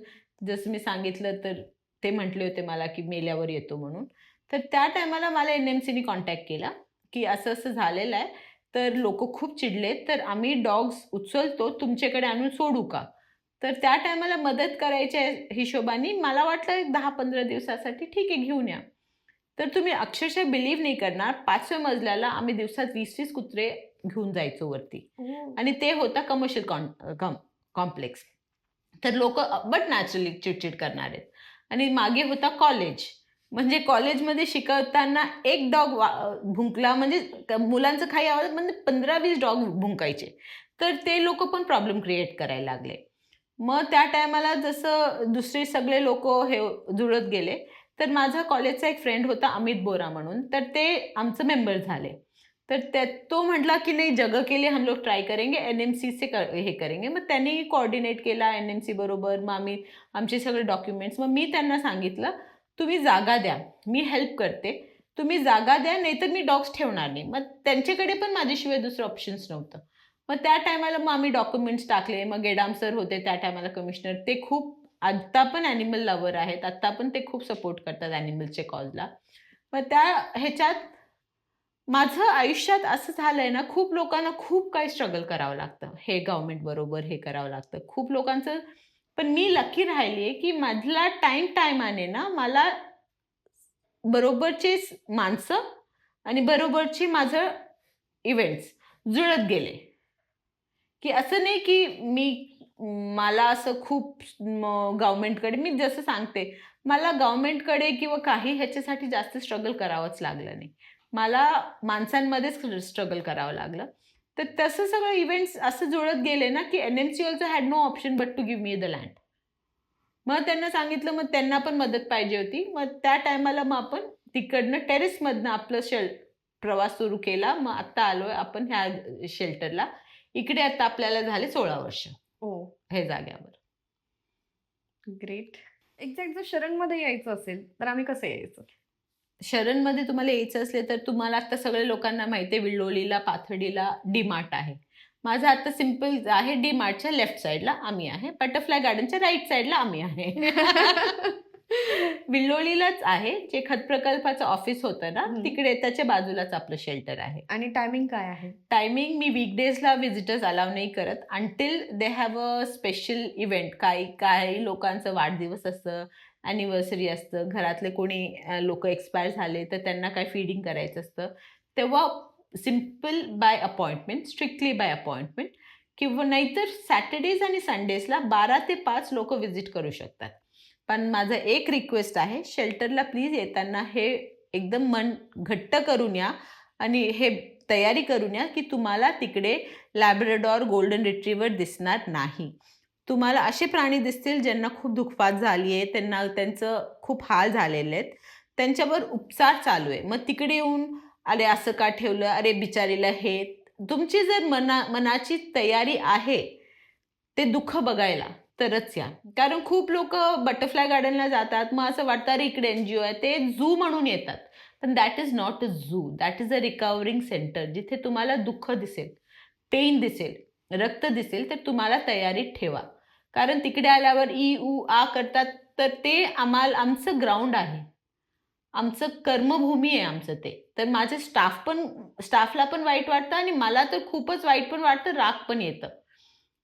जसं मी सांगितलं तर ते म्हटले होते मला की मेल्यावर येतो म्हणून. तर त्या टायमाला मला NMCने कॉन्टॅक्ट केला की असं-असं झालेलं आहे. तर लोकं खूप चिडलेत, तर आम्ही डॉग्स उचलतो, तुमच्याकडे आणून सोडू का? तर त्या टायमाला मदत करायच्या हिशोबाने मला वाटलं एक 10-15 दिवसासाठी ठीक आहे घेऊन या. तर तुम्ही अक्षरशः बिलीव्ह नाही करणार 5व्या मजल्याला आम्ही दिवसात 20-20 कुत्रे घेऊन जायचो वरती ओह! आणि ते होता कमर्शियल कॉम्प्लेक्स. तर लोकं बट नॅचरली चिडचिड करणार आहेत आणि मागे होता कॉलेज. म्हणजे कॉलेजमध्ये शिकवताना एक डॉग भुंकला म्हणजे मुलांचं काही आवाज म्हणजे 15-20 डॉग भुंकायचे. तर ते लोकं पण प्रॉब्लेम क्रिएट करायला लागले. मग त्या टायमाला जसं दुसरे सगळे लोकं हे जुळत गेले, तर माझा कॉलेजचा एक फ्रेंड होता अमित बोरा म्हणून, तर ते आमचे मेंबर झाले. तर तो म्हटला, की "नहीं जगह के लिए हम लोग ट्राय करेंगे, एन-एम-सी से हे करेंगे." मग त्यांनी कोऑर्डिनेट केला एन-एम-सी बरोबर. मग आम्ही आमचे सगळे डॉक्युमेंट्स मग मी त्यांना सांगितलं, "तुम्ही जागा द्या, मी हेल्प करते. तुम्ही जागा द्या, नाहीतर मी डॉग्स ठेवणार नाही." मग त्यांच्याकडे पण माझ्याशिवाय दुसरं ऑप्शन्स नव्हतं. मग त्या टायमाला मग आम्ही डॉक्युमेंट्स टाकले. मग गेडाम सर होते त्या टायमाला कमिशनर. ते खूप आत्ता पण ॲनिमल लव्हर आहेत. आत्ता पण ते खूप सपोर्ट करतात ॲनिमलच्या कॉजला. मग त्या ह्याच्यात माझं आयुष्यात असं झालंय ना, खूप लोकांना खूप काही स्ट्रगल करावं लागतं. हे गव्हर्नमेंट बरोबर हे करावं लागतं. खूप लोकांचं पण मी लकी राहिली की मधला टाईमाने ना मला बरोबरचे माणसं आणि बरोबरची माझं इव्हेंट्स जुळत गेले. की असं नाही की मला असं खूप गव्हर्नमेंटकडे मी जसं सांगते, मला गव्हर्नमेंटकडे किंवा काही ह्याच्यासाठी जास्त स्ट्रगल करावंच लागलं नाही. मला माणसांमध्येच स्ट्रगल करावं लागलं. तर तसं सगळं इव्हेंट्स असं जुळत गेले ना, की NMC also had no option but to give me the land. मग त्यांना सांगितलं, मग त्यांना पण मदत पाहिजे होती. मग त्या टायमाला मग आपण तिकडनं टेरेसमधनं आपलं प्रवास सुरू केला. मग आत्ता आलोय आपण ह्या शेल्टरला. इकडे आता आपल्याला झाले 16 वर्ष ओह! हे जाग्यावर. ग्रेट. एक्झॅक्ट जर शरणमध्ये यायचं असेल, तर आम्ही कसं यायचं? शरणमध्ये तुम्हाला यायचं असले तर तुम्हाला आता सगळ्या लोकांना माहिती आहे विल्लोळीला, पाथर्डीला डी-मार्ट आहे. माझं आता सिंपल आहे डी-मार्टच्या लेफ्ट साइडला आम्ही आहे. बटरफ्लाय गार्डनच्या राइट साइडला आम्ही आहे. विल्लोळीलाच आहे. जे खत प्रकल्पाचं ऑफिस होतं ना, हं. तिकडे त्याच्या बाजूलाच आपलं शेल्टर आहे. आणि टायमिंग काय आहे? टायमिंग मी वीकडेजला व्हिजिटर्स अलाव नाही करत until they have a special event. काही काही लोकांचं वाढदिवस असतं, अॅनिव्हर्सरी असतं, घरातले कोणी लोकं एक्सपायर झाले तर त्यांना काय फीडिंग करायचं असतं. तेव्हा simple bye appointment, strictly bye appointment किंवा नाहीतर सॅटर्डेज आणि संडेजला 12 ते 5 लोकं व्हिजिट करू शकतात. पण माझं एक रिक्वेस्ट आहे, शेल्टरला प्लीज येताना हे एकदम मन घट्ट करून या आणि हे तयारी करून या, की तुम्हाला तिकडे लॅब्राडॉर, गोल्डन रिट्रीव्हर दिसणार नाही. तुम्हाला असे प्राणी दिसतील ज्यांना खूप दुःखपात झाली आहे, त्यांचं खूप हाल झालेले आहेत. त्यांच्यावर उपचार चालू आहे. मग तिकडे येऊन, "अरे असं का ठेवलं? अरे बिचारीला हे." तुमची जर मनाची तयारी आहे, ते दुःख बघायला तरच या. कारण खूप लोकं बटरफ्लाय गार्डनला जातात. मग असं वाटतं, "अरे इकडे एन-जी-ओ आहे." ते झू म्हणून येतात. पण that is not a zoo. That is a recovering centre. जिथे तुम्हाला दुःख दिसेल, पेन दिसेल, रक्त दिसेल, तर तुम्हाला तयारीत ठेवा. कारण तिकडे आल्यावर ई, ऊ, आ करतात, तर ते आमचं ग्राउंड आहे. आमचं कर्मभूमी आहे आमचं ते. तर माझे स्टाफला पण वाईट वाटतं आणि मला तर खूपच वाईट पण वाटतं, राग पण येतं,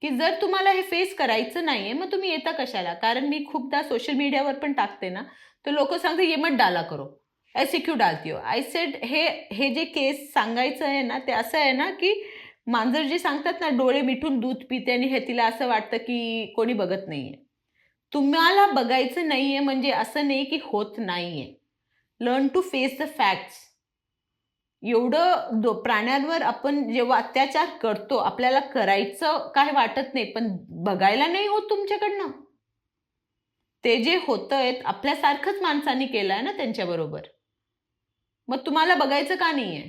की जर तुम्हाला हे फेस करायचं नाहीये, मग तुम्ही येता कशाला? कारण मी खूपदा सोशल मीडियावर पण टाकते ना, तर लोकं सांगतात, "ये मत डाला करो. ऐसे क्यों डालती हो?" आय सेड हे जे केस सांगायचं आहे ना, ते असं आहे ना, की मांजर जे सांगतात ना, डोळे मिटून दूध पिते आणि हे तिला असं वाटतं, की कोणी बघत नाहीये. तुम्हाला बघायचं नाहीये म्हणजे असं नाही, की होत नाहीये. Learn to face the facts. एवढं प्राण्यांवर आपण जेव्हा अत्याचार करतो, आपल्याला करायचं काय वाटत नाही, पण बघायला नाही होत तुमच्याकडनं. ते जे होतंय आपल्यासारखंच माणसांनी केलंय ना त्यांच्याबरोबर. मग तुम्हाला बघायचं का नाहीये?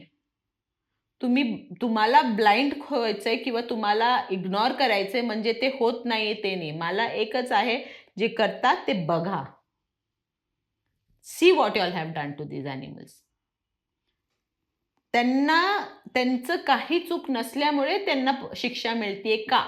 तुम्हाला ब्लाइंड व्हायचंय किंवा तुम्हाला इग्नोर करायचंय म्हणजे ते होत नाहीये ते नाही. मला एकच आहे, जे करतात ते बघा. See what you all have done to these animals. त्यांना त्यांचं काही चूक नसल्यामुळे त्यांना शिक्षा मिळतेय का?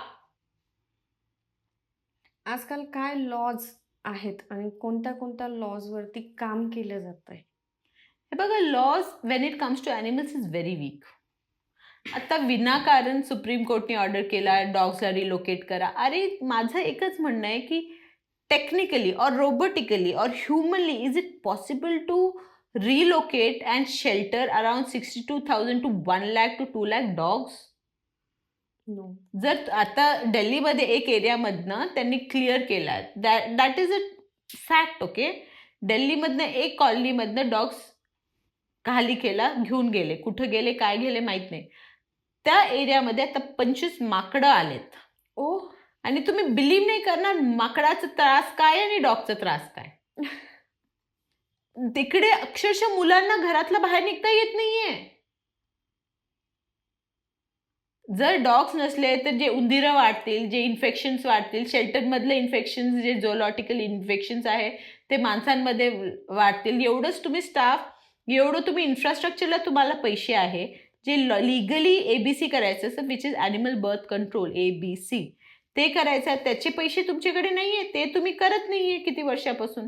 आजकाल काय लॉज आहेत आणि कोणत्या लॉजवरती काम केलं जातंय? हे बघा, laws when it comes to animals is very weak. आता विनाकारण सुप्रीम कोर्टने ऑर्डर केला डॉग्सला रिलोकेट करा. अरे माझं एकच म्हणणं आहे की technically or robotically or humanly is it possible to relocate and shelter around 62,000 to 1 lakh to 2 lakh dogs? No. जर आता दिल्लीमध्ये एक एरियामधनं त्यांनी क्लिअर केला, that is a fact. Okay, दिल्लीमधनं एक कॉलनीमधनं डॉग्स खाली केला, घेऊन गेले. कुठं गेले, काय गेले माहित नाही. त्या एरियामध्ये आता 25 माकडं आलेत. ओह! आणि तुम्ही बिलीव्ह नाही करणार, माकडाचा त्रास काय आणि डॉगचा त्रास काय. तिकडे अक्षरशः मुलांना घरातलं बाहेर निघता येत नाहीये. जर डॉग्स नसले तर जे उंदीरं वाढतील, जे इन्फेक्शन्स वाढतील, शेल्टरमधले इन्फेक्शन्स, जे झोलॉटिकल इन्फेक्शन्स आहे ते माणसांमध्ये वाढतील. एवढंच तुम्ही स्टाफ, एवढं तुम्ही इन्फ्रास्ट्रक्चरला तुम्हाला पैसे आहे, जे लिगली एबीसी करायचं असं, which is animal birth control, ABC, ते करायचं आहे. त्याचे पैसे तुमच्याकडे नाहीये, ते तुम्ही करत नाहीये किती वर्षापासून.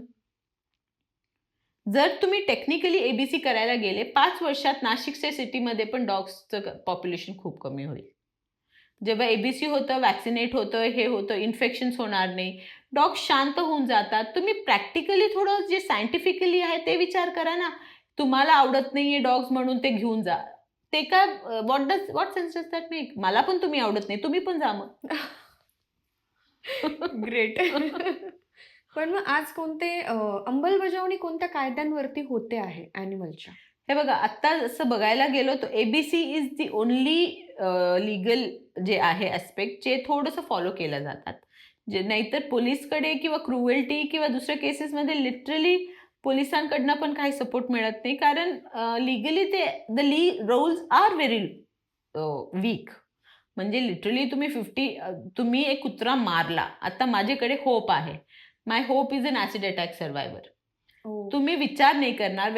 जर तुम्ही टेक्निकली एबीसी करायला गेले 5 वर्षात नाशिकच्या सिटीमध्ये पण डॉग्सचं पॉप्युलेशन खूप कमी होईल. जेव्हा एबीसी होतं, वॅक्सिनेट होतं, हे होतं, इन्फेक्शन्स होणार नाही, डॉग शांत होऊन जातात. तुम्ही प्रॅक्टिकली थोडं जे सायंटिफिकली आहे ते विचार करा ना. तुम्हाला आवडत नाहीये डॉग्स म्हणून ते घेऊन जा. ते काय, what sense does that make? मला पण तुम्ही आवडत नाही, तुम्ही पण जा मग. ग्रेट. पण मग आज अंमलबजावणी कोणत्या कायद्यांवरती होते आहे ॲनिमलच्या? हे बघा, आता जसं बघायला गेलो तर ABC is the only legal जे आहे ॲस्पेक्ट जे थोडंसं फॉलो केलं जातात. जे नाहीतर पोलीसकडे किंवा क्रुएल्टी किंवा दुसऱ्या केसेसमध्ये लिटरली पोलिसांकडनं पण काही सपोर्ट मिळत नाही. कारण लिगली ते रूल्स आर व्हेरी वीक. म्हणजे लिटरली तुम्ही एक कुत्रा मारला. आता माझ्याकडे होप आहे. My hope is an acid attack survivor. Oh! तुम्ही विचार नाही करणार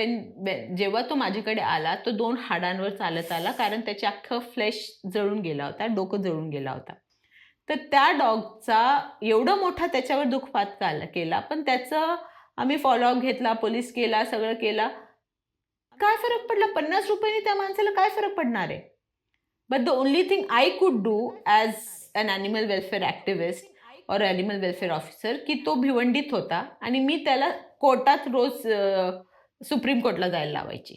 जेव्हा तो माझ्याकडे आला, तो 2 हाडांवर चालत आला, कारण त्याचे अख्खं फ्लेश जळून गेला होता, डोकं जळून गेला होता. तर त्या डॉगचा एवढा मोठा त्याच्यावर दुःखपात केला, पण त्याचं आम्ही फॉलोअप घेतला, पोलीस केला, सगळं केला. काय फरक पडला? 50 रुपयांनी त्या माणसाला काय फरक पडणार आहे? But the only thing I could do as an animal welfare activist और ॲनिमल वेलफेअर ऑफिसर, की तो भिवंडीत होता आणि मी त्याला कोर्टात रोज सुप्रीम कोर्टला जायला लावायची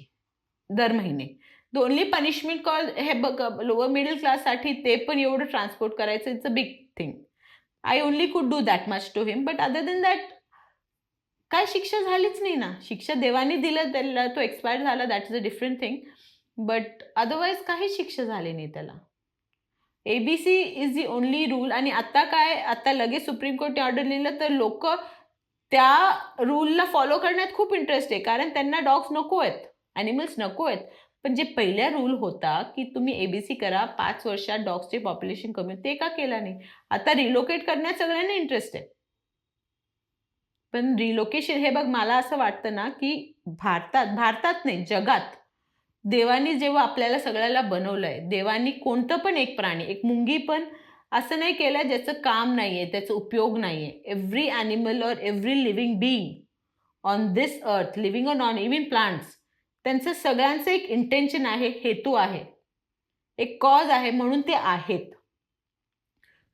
दर महिने. द ओनली पनिशमेंट कॉल, हे बघ, लोअर मिडल क्लाससाठी ते पण एवढं ट्रान्सपोर्ट करायचं, it's a big thing. I only could do that much to him. But other than that काय शिक्षा झालीच नाही ना. शिक्षा देवाने दिलं त्याला, तो एक्सपायर झाला, that is a different thing. But otherwise काही शिक्षा झाली नाही त्याला. ABC is the only rule. आणि आता काय, आता लगेच सुप्रीम कोर्टने ऑर्डर लिहिलं तर लोक त्या रूलला फॉलो करण्यात खूप इंटरेस्ट आहे, कारण त्यांना डॉग्स नको आहेत, ॲनिमल्स नको आहेत. पण जे पहिला रूल होता की तुम्ही एबीसी करा, 5 वर्षात डॉग्सचे पॉप्युलेशन कमी, ते का केला नाही? आता रिलोकेट करण्यात सगळ्यांना इंटरेस्ट आहे. पण रिलोकेशन, हे बघ, मला असं वाटतं ना की भारतात नाही, जगात देवानी जेव्हा आपल्याला सगळ्याला बनवलंय, देवानी कोणतं पण एक प्राणी, एक मुंगी पण असं नाही केलं ज्याचं काम नाहीये, त्याचा उपयोग नाहीये. एव्हरी ॲनिमल और every living being on this earth, living on on even plants, त्यांचं सगळ्यांचं एक इंटेन्शन आहे, हेतू आहे, एक कॉज आहे, म्हणून ते आहेत.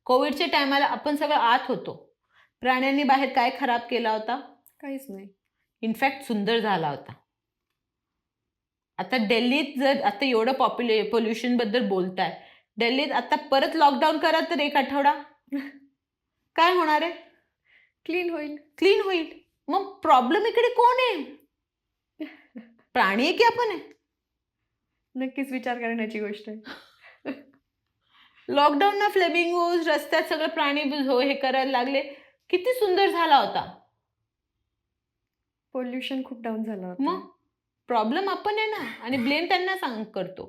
कोविडच्या टायमाला आपण सगळं आत होतो. प्राण्यांनी बाहेर काय खराब केला होता? काहीच नाही. इनफॅक्ट सुंदर झाला होता. आता दिल्लीत जर आता एवढं पोल्युशनबद्दल बोलताय, दिल्लीत आता परत लॉकडाऊन करा तर 1 आठवडा काय होणार आहे? क्लीन होईल. क्लीन होईल. मग प्रॉब्लेम इकडे कोण आहे? प्राणी आहे की आपण आहे? नक्कीच विचार करण्याची गोष्ट आहे. लॉकडाऊनला फ्लेमिंगोज रस्त्यात सगळं प्राणी हे करायला लागले. किती सुंदर झाला होता. पोल्युशन खूप डाऊन झालं होतं. मग प्रॉब्लेम आपण आहे ना, आणि ब्लेम त्यांना करतो.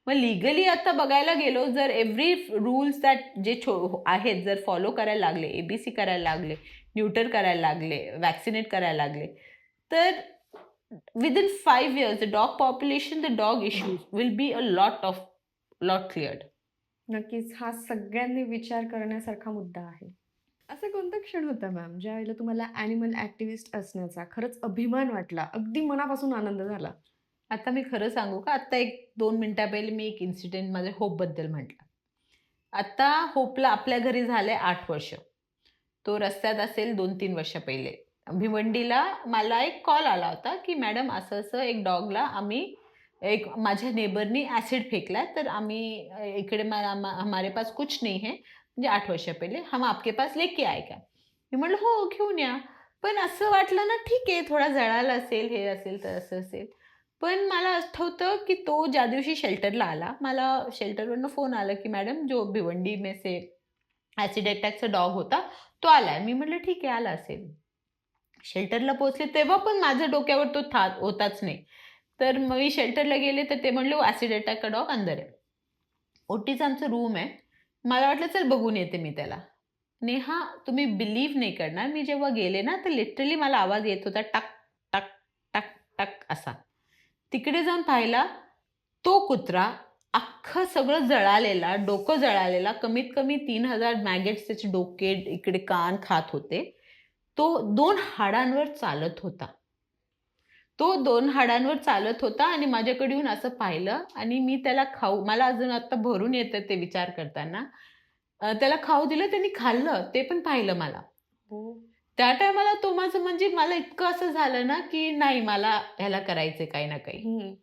मग लिगली आता बघायला गेलो, जर एव्हरी रूल्स दॅट जे आहेत जर फॉलो करायला लागले, एबीसी करायला लागले, न्यूटर करायला लागले, वॅक्सिनेट करायला लागले, तर within 5 years the dog population, the dog issues will be a lot cleared. नक्कीच हा सगळ्यांनी विचार करण्यासारखा मुद्दा आहे. असा कोणता क्षण होता मॅम, ज्यावेळेला तुम्हाला ॲनिमल ॲक्टिव्हिस्ट असण्याचा खरंच अभिमान वाटला, अगदी मनापासून आनंद झाला? आता मी खरं सांगू का? आत्ता 1-2 मिनिटा पहिले मी एक इन्सिडेंट माझ्या होपबद्दल म्हटलं. आता होपला आपल्या घरी झाले 8 वर्ष. तो रस्त्यात असेल 2-3 वर्ष पहिले. भिवंडीला मला एक कॉल आला होता, की मॅडम असं-असं एक डॉगला आम्ही एक माझ्या नेबरनी ॲसिड फेकलाय, तर आम्ही इकडे हमारे पास कुछ नहीं है, म्हणजे 8 वर्ष पहिले, हम आपके पास लेके आए क्या? मी म्हटलं, "हो, घेऊन या." पण असं वाटलं ना, ठीक आहे, थोडा जळाला असेल, हे असेल, तर असं असेल. पण मला आठवतं, की तो ज्या दिवशी शेल्टरला आला, मला शेल्टरवरनं फोन आला, की "मॅडम, जो भिवंडी में से ॲसिड अटॅकचा डॉग होता, तो आलाय." मी म्हटलं, "ठीक आहे, आला असेल." शेल्टरला पोहोचले तेव्हा पण माझ्या डोक्यावर तो होताच नाही. तर मग मी शेल्टरला गेले, तर ते म्हणले, "वो ॲसिड अटॅक का डॉग अंदर है." ओटीचा आमचा रूम आहे. मला वाटलं, चल बघून येते मी त्याला. नेहा, तुम्ही बिलीव्ह नाही करणार, मी जेव्हा गेले ना, तर लिटरली मला आवाज येत होता टक, टक, टक, टक असा. तिकडे जाऊन पाहिला, तो कुत्रा अख्खं सगळं जळालेला, डोकं जळालेला, कमीत कमी 3000 मॅगेट्स त्याचे डोके, इकडे कान खात होते. तो 2 हाडांवर चालत होता. तो 2 हाडांवर चालत होता आणि माझ्याकडे येऊन असं पाहिलं आणि मी त्याला खाऊ मला अजून आता भरून येतं ते विचार करताना. त्याला खाऊ दिलं, त्यांनी खाल्लं, ते पण पाहिलं मला. हो. त्या टायमाला तो माझं म्हणजे मला इतकं असं झालं ना, की नाही मला ह्याला करायचंय काही ना काही. हं.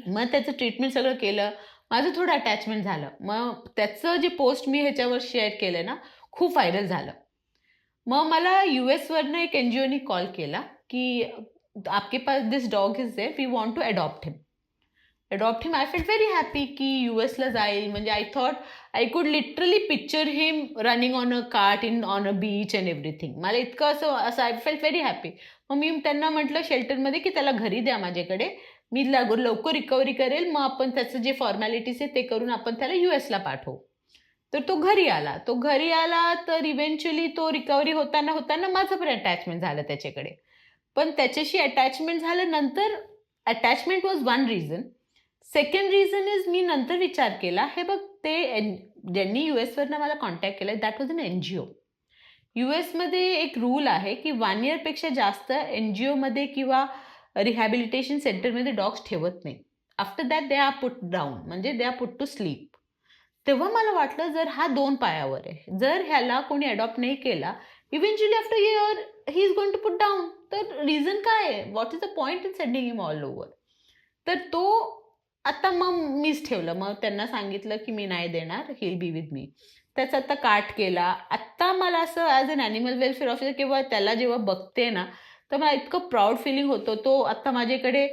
मग त्याचं ट्रीटमेंट सगळं केलं. माझं थोडं अटॅचमेंट झालं. मग त्याचं जे पोस्ट मी ह्याच्यावर शेअर केलं ना, खूप व्हायरल झालं. मग मला यूएसवरनं एक एन-जी-ओनी कॉल केला, की "आपके पास this dog is there, we want to adopt him." Adopt him. I felt very happy की यूएसला जाईल. म्हणजे I thought I could literally picture him running on a cart on a beach and everything. मला इतकं असं असं I felt very happy. मग मी त्यांना म्हटलं शेल्टरमध्ये, की त्याला घरी द्या माझ्याकडे. मी लवकर रिकव्हरी करेल. मग आपण त्याचं जे फॉर्मॅलिटीज आहे ते करून आपण त्याला यूएसला पाठवू. तर तो घरी आला. तो घरी आला तर इव्हेंच्युअली तो रिकव्हरी होताना माझं पण अटॅचमेंट झालं त्याच्याकडे. पण त्याच्याशी अटॅचमेंट झाल्यानंतर attachment was one reason. Second reason is me नंतर विचार केला, हे बघ ते ज्यांनी यूएसवरनं मला कॉन्टॅक्ट केला दॅट वॉज अन एन-जी-ओ. यूएसमध्ये एक रूल आहे, की 1 इयरपेक्षा जास्त एन-जी-ओमध्ये किंवा रिहॅबिलिटेशन सेंटरमध्ये डॉग्स ठेवत नाही. After that they are put down म्हणजे they are put to sleep. तेव्हा मला वाटलं जर हा 2 पायावर आहे. जर ह्याला कोणी अडॉप्ट नाही केला, eventually after year he is going to put down. तर रिझन काय आहे? What is the point in sending him all over? तर तो आता मग मीच ठेवलं. मग त्यांना सांगितलं, की मी नाही देणार, he will be with me. त्याचा आता काट केला. आत्ता मला असं as an animal welfare officer किंवा त्याला जेव्हा बघते ना, तर मला इतकं प्राउड फीलिंग होतं. तो आत्ता माझ्याकडे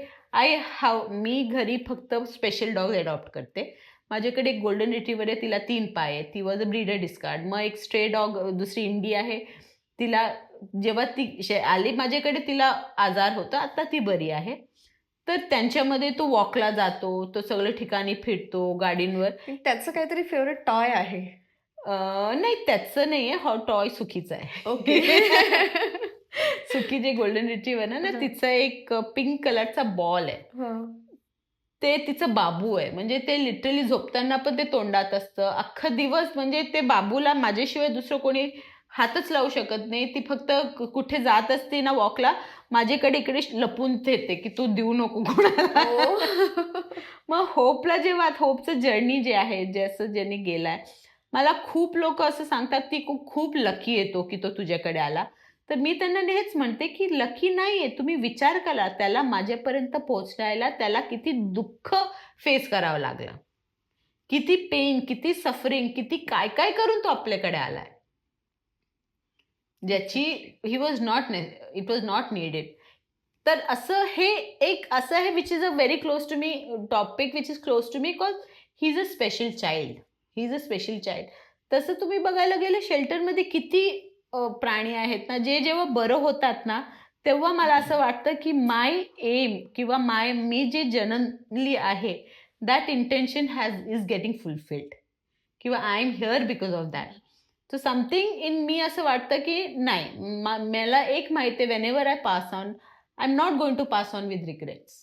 मी घरी फक्त स्पेशल डॉग अडॉप्ट करते. माझ्याकडे एक गोल्डन रिट्रीव्हर आहे, तिला 3 पाय आहेत. ती वॉज अ ब्रीडर डिस्कार्ड. मग एक स्ट्रे डॉग दुसरी इंडी आहे. तिला जेव्हा ती आली माझ्याकडे तिला आजार होता. आता ती बरी आहे. तर त्यांच्यामध्ये तो वॉकला जातो, तो सगळ्या ठिकाणी फिरतो गाडींवर. त्याचं काहीतरी फेव्हरेट टॉय आहे. नाही त्याचं नाहीये, टॉय सुखीचा आहे. ओके. सुखी जे गोल्डन रिट्रीव्हर आहे ना, हं. तिचा एक पिंक कलरचा बॉल आहे. हं. ते तिचं बाबू आहे. म्हणजे ते लिटरली झोपताना पण ते तोंडात असतं. अख्खा दिवस म्हणजे ते बाबूला माझ्याशिवाय दुसरं कोणी हातच लावू शकत नाही. ती फक्त कुठे जात असते ना वॉकला, माझ्याकडे इकडे लपून येते, की तू देऊ नको कोणाला. ओह! मग होपला जेव्हा होपचं जर्नी जे आहे, जसं ज्याने गेलाय, मला खूप लोकं असं सांगतात, की खूप लकी आहे तो, की तो तुझ्याकडे आला. तर मी त्यांना हेच म्हणते, की लकी नाहीये. तुम्ही विचार करा, त्याला माझ्यापर्यंत पोहोचायला त्याला किती दुःख फेस करावं लागलं. किती पेन, किती सफरिंग, किती काय-काय करून तो आपल्याकडे आलाय. ज्याची इट वॉज नॉट नीडेड. तर असं हे एक असं आहे which is a very close to me topic which is close to me because he is a special child. He is a special child. तसं तुम्ही बघायला गेलं शेल्टरमध्ये किती प्राणी आहेत ना, जे जेव्हा बरं होतात ना, तेव्हा मला असं वाटतं की माय एम किंवा मी जे जन्मली आहे, that intention is getting fulfilled किंवा I am here because of that. So something in me असं वाटतं की नाही, मला एक माहिती आहे whenever I pass on, I am not going to pass on with regrets.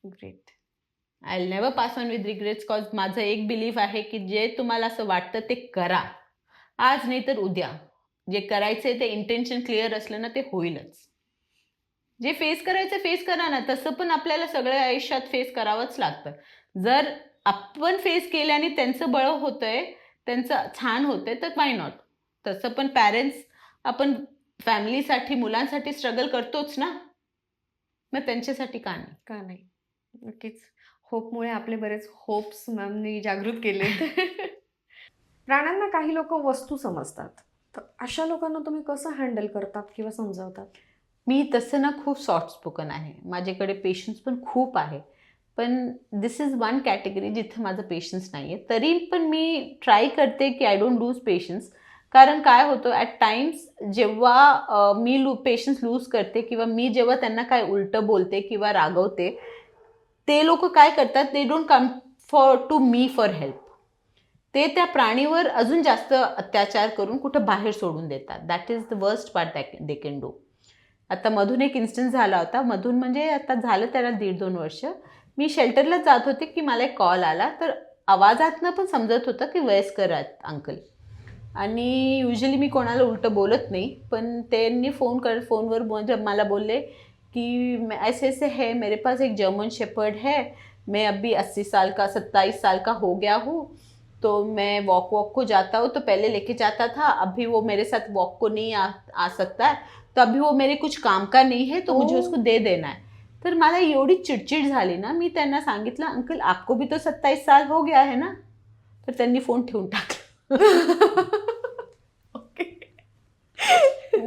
Great. I will never pass on with regrets cause माझं एक बिलीफ आहे की जे तुम्हाला असं वाटतं ते करा. आज नाही तर उद्या. जे करायचंय ते इंटेन्शन क्लिअर असलं ना ते होईलच. जे फेस करायचं फेस करा ना. तसं पण आपल्याला सगळ्या आयुष्यात फेस करावंच लागतं. जर आपण फेस केल्याने त्यांचं बळ होतंय, त्यांचं छान होतंय तर वाय नॉट. तसं पण पॅरेंट्स आपण फॅमिलीसाठी मुलांसाठी स्ट्रगल करतोच ना, मग त्यांच्यासाठी का नाही. का नाही? नक्कीच. होपमुळे आपले बरेच होप्स मॅमनी जागृत केलेत. प्राण्यांना काही लोक वस्तू समजतात, तर अशा लोकांना तुम्ही कसं हँडल करतात किंवा समजावतात? मी तसं ना खूप सॉफ्ट स्पोकन आहे. माझ्याकडे पेशन्स पण खूप आहे. पण दिस इज वन कॅटेगरी जिथं माझं पेशन्स नाही आहे. तरी पण मी ट्राय करते की आय डोंट लूज पेशन्स. कारण काय होतं ॲट टाइम्स जेव्हा मी पेशन्स लूज करते किंवा मी जेव्हा त्यांना काय उलटं बोलते किंवा रागवते, ते लोक काय करतात, they don't come to me for help. ते त्या प्राणीवर अजून जास्त अत्याचार करून कुठं बाहेर सोडून देतात. That is the worst part they can do. आता मधून एक इन्स्टन्स झाला होता. मधून म्हणजे आता झालं त्याला 1.5-2 वर्ष. मी शेल्टरला जात होते की मला एक कॉल आला. तर आवाजातनं पण समजत होतं की वयस्कर आहेत अंकल. आणि युजली मी कोणाला उलटं बोलत नाही. पण त्यांनी फोनवर मला बोलले कि ऐसे ऐसे है, मेरे पास एक जर्मन शेपर्ड है, मैं अभी 27 साल का हो गया हूँ, तो मैं वॉक को जाता हूँ, तो पहले लेके जाता था, अभी वो मेरे साथ वॉक को नहीं आ सकता है, तो अभी वो मेरे कुछ काम का नहीं है, तो मुझे उसको दे देना है. तर मला एवढी चिडचिड झाली ना, मी त्यांना सांगितलं अंकल आपको भी तो 27 साल हो गया है ना. तर त्यांनी फोन ठेवून टाकला.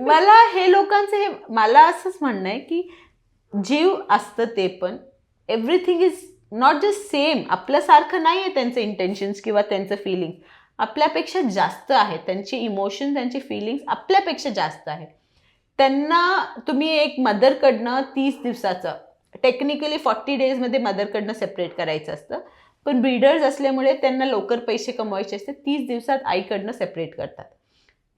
मला हे लोकांचं मला असंच म्हणणं आहे की जीव असतं ते पण everything is not just same. आपल्यासारखं नाही आहे त्यांचं इंटेन्शन्स किंवा त्यांचं फिलिंग्स. आपल्यापेक्षा जास्त आहे त्यांची इमोशन, त्यांची फिलिंग्स आपल्यापेक्षा जास्त आहे. त्यांना तुम्ही एक मदरकडनं 30 दिवसाचं टेक्निकली 40 डेजमध्ये मदरकडनं सेपरेट करायचं असतं. पण ब्रीडर्स असल्यामुळे त्यांना लवकर पैसे कमवायचे असते. 30 दिवसात आईकडनं सेपरेट करतात.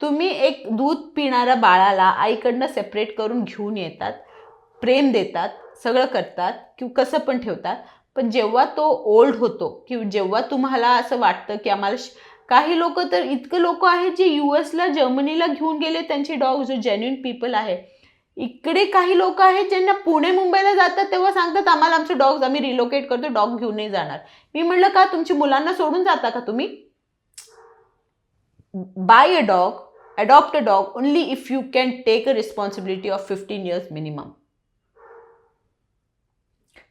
तुम्ही एक दूध पिणाऱ्या बाळाला आईकडनं सेपरेट करून घेऊन येतात, प्रेम देतात, सगळं करतात किंवा कसं पण ठेवतात. पण जेव्हा तो ओल्ड होतो किंवा जेव्हा तुम्हाला असं वाटतं की आम्हाला काही लोक तर इतकं लोक आहेत जे US ला जर्मनीला घेऊन गेले त्यांचे डॉग, जो जेन्युइन पीपल आहे. इकडे काही लोक आहेत ज्यांना पुणे मुंबईला जातात तेव्हा सांगतात आम्हाला आमचे डॉग्स आम्ही रिलोकेट करतो, डॉग घेऊन नाही जाणार. मी म्हणलं का तुमची मुलांना सोडून जाता का तुम्ही? Buy a dog, adopt a dog only if you can take a responsibility of 15 years minimum.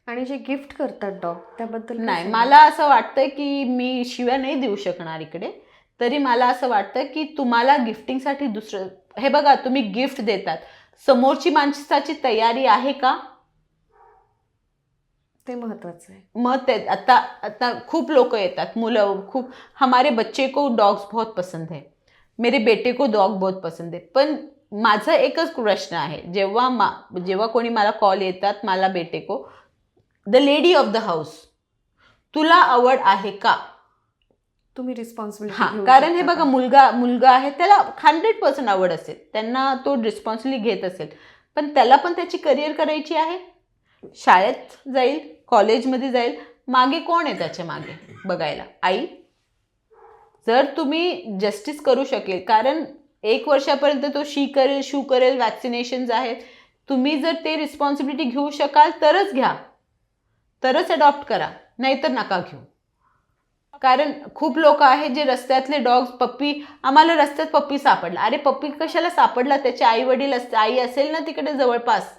आणि जे गिफ्ट करतात डॉग त्याबद्दल नाही, मला असं वाटतं की मी शिव्या नाही देऊ शकणार इकडे. तरी मला असं वाटतं की तुम्हाला गिफ्टिंगसाठी दुसरं हे बघा, तुम्ही गिफ्ट देतात, समोरची माणसाची तयारी आहे का ते महत्वाचं आहे. मग ते आता खूप लोक येतात, मुलं खूप, हमारे बच्चे को डॉग्स बहुत पसंद है, मेरे बेटे को डॉग बहुत पसंद है. पण माझं एकच प्रश्न आहे, जेव्हा कोणी मला कॉल येतात मला बेटे को, the lady of the house, तुला आवड आहे का? तुम्ही रिस्पॉन्सिबिलिटी घेऊ कारण हे शकता बघा, का? मुलगा आहे त्याला 100% आवड असेल, त्यांना तो रिस्पॉन्सिबिलिटी घेत असेल, पण त्याला पण त्याची करिअर करायची आहे. शाळेत जाईल, कॉलेजमध्ये जाईल, मागे कोण आहे त्याच्या मागे बघायला? आई. जर तुम्ही जस्टिस करू शकेल, कारण 1 वर्षापर्यंत तो शू करेल, वॅक्सिनेशन्स आहेत, तुम्ही जर ते रिस्पॉन्सिबिलिटी घेऊ शकाल तरच घ्या, तरच अडॉप्ट करा, नाहीतर नका घेऊ. कारण खूप लोक आहेत जे रस्त्यातले डॉग्स, पप्पी, आम्हाला रस्त्यात पप्पी सापडला. अरे पप्पी कशाला सापडला? त्याचे आई वडील आई असेल ना तिकडे जवळपास.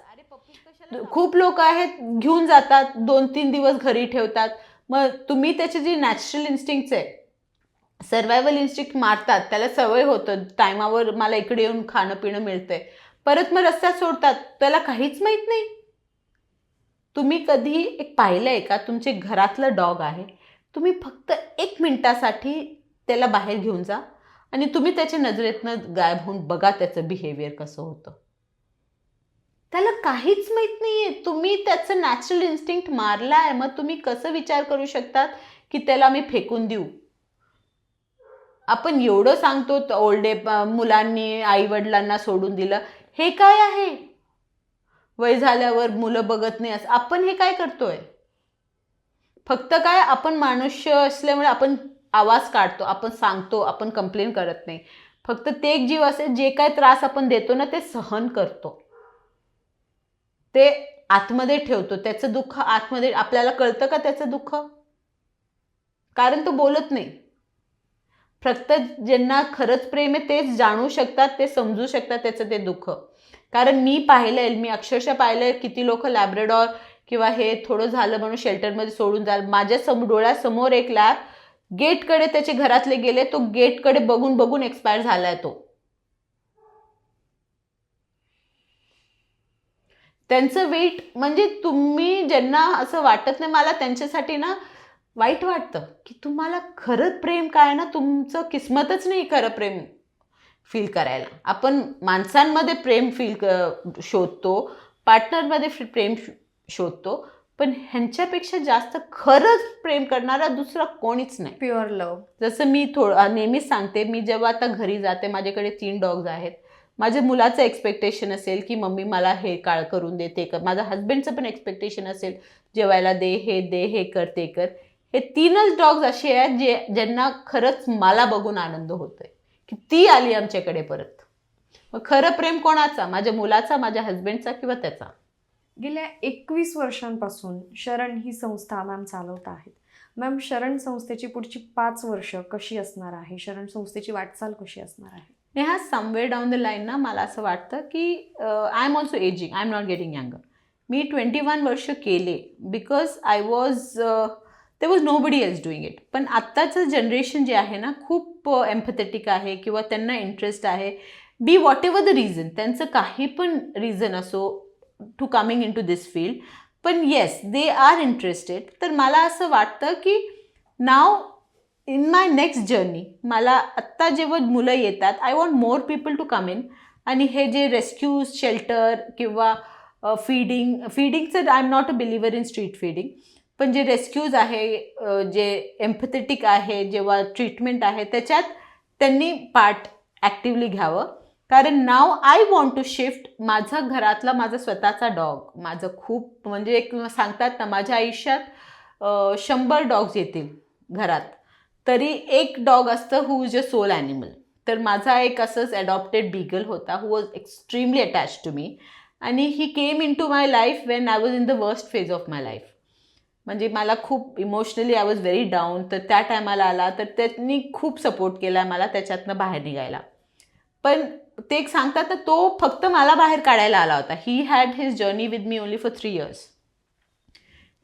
खूप लोक आहेत घेऊन जातात, 2-3 दिवस घरी ठेवतात. मग तुम्ही त्याची जी नॅचरल इन्स्टिंक्ट्स आहे, सर्वायवल इन्स्टिंक्ट मारतात, त्याला सवय होतं, टायमावर मला इकडे येऊन खाणं पिणं मिळतंय, परत मग रस्त्यात सोडतात, त्याला काहीच माहीत नाही. तुम्ही कधी एक पाहिलंय का, तुमचे घरातलं डॉग आहे, तुम्ही फक्त 1 मिनिटासाठी त्याला बाहेर घेऊन जा आणि तुम्ही त्याच्या नजरेतनं गायब होऊन बघा त्याचं बिहेवियर कसं होतं. त्याला काहीच माहीत नाहीये, तुम्ही त्याचं नॅचरल इन्स्टिंक्ट मारलाय. मग तुम्ही कसं विचार करू शकतात की त्याला मी फेकून देऊ? आपण एवढं सांगतो ओल्ड मुलांनी आई वडिलांना सोडून दिलं, हे काय आहे? वय झाल्यावर मुलं बघत नाही असं आपण हे काय करतोय? फक्त काय, आपण मनुष्य असल्यामुळे आपण आवाज काढतो, आपण सांगतो, आपण कंप्लेन करत नाही. फक्त ते एक जीव असेल जे काय त्रास आपण देतो ना ते सहन करतो, ते आतमध्ये ठेवतो, त्याचं दुःख आतमध्ये. आपल्याला कळतं का त्याचं दुःख? कारण तो बोलत नाही. फक्त ज्यांना खरंच प्रेम आहे तेच जाणू शकतात, ते समजू शकतात त्याचं ते दुःख. कारण मी पाहिलंय, मी अक्षरशः पाहिलंय किती लोक लॅब्राडॉर किंवा हे थोडं झालं म्हणून शेल्टरमध्ये सोडून जाल. माझ्या डोळ्यासमोर एक लॅब गेटकडे त्याचे घरातले गेले, तो गेटकडे बघून बघून एक्सपायर झालाय तो. त्यांचं वेट म्हणजे तुम्ही ज्यांना असं वाटत नाही, मला त्यांच्यासाठी ना वाईट वाटतं की तुम्हाला खरं प्रेम काय ना, तुमचं किस्मतच नाही खरं प्रेम फील करायला. आपण माणसांमध्ये प्रेम शोधतो, पार्टनरमध्ये प्रेम शोधतो, पण ह्यांच्यापेक्षा जास्त खरंच प्रेम करणारा दुसरा कोणीच नाही. Pure love. जसं मी नेहमीच सांगते, मी जेव्हा आता घरी जाते, माझ्याकडे 3 डॉग्स आहेत. माझ्या मुलाचं एक्सपेक्टेशन असेल की मम्मी मला हे काळ करून दे, ते कर. माझ्या हस्बंडचं पण एक्सपेक्टेशन असेल, जेवायला दे, हे कर, ते कर. हे 3च डॉग्स असे आहेत ज्यांना खरंच मला बघून आनंद होतोय की ती आली आमच्याकडे परत. मग खरं प्रेम कोणाचा? माझ्या मुलाचा, माझ्या हस्बंडचा किंवा त्याचा. गेल्या 21 वर्षांपासून शरण ही संस्था मॅम चालवत आहेत. मॅम, शरण संस्थेची पुढची 5 वर्ष कशी असणार आहे? शरण संस्थेची वाटचाल कशी असणार आहे? नेहा, समवेअर डाऊन द लाईन ना मला असं वाटतं की I am also ageing, I am not getting younger. मी 21 वर्ष केले because I was there was nobody else doing it. पण आत्ताचं जनरेशन जे आहे ना खूप एम्पॅथेटिक आहे किंवा त्यांना इंटरेस्ट आहे, be whatever the reason, त्यांचं काही पण रिझन असो to coming in to this field, पण येस दे आर इंटरेस्टेड. तर मला असं वाटतं की now in my next journey, मला आत्ता जेव्हा मुलं येतात, I want more people to come in. आणि हे जे रेस्क्यूज, शेल्टर किंवा फीडिंगचं I am not a believer in street feeding, पण जे रेस्क्यूज आहे, जे एम्पॅथेटिक आहे, जेव्हा ट्रीटमेंट आहे, त्याच्यात त्यांनी पार्ट ॲक्टिव्हली घ्यावं. कारण नाव आय वॉन्ट टू शिफ्ट. माझा घरातला माझा स्वतःचा डॉग, माझं खूप म्हणजे एक सांगतात ना, माझ्या आयुष्यात 100 डॉग्स येतील घरात, तरी एक डॉग असतं who is a soul animal. तर माझा एक असंच ॲडॉप्टेड बीगल होता who was extremely attach to me, आणि he came into my life when I was in the worst phase of my life. म्हणजे मला खूप emotionally I was very down. तर त्या टायमाला आला, तर त्यांनी खूप सपोर्ट केला मला त्याच्यातनं बाहेर निघायला. पण ते एक सांगतात ना, तो फक्त मला बाहेर काढायला आला होता. He had his journey with me only for 3 years.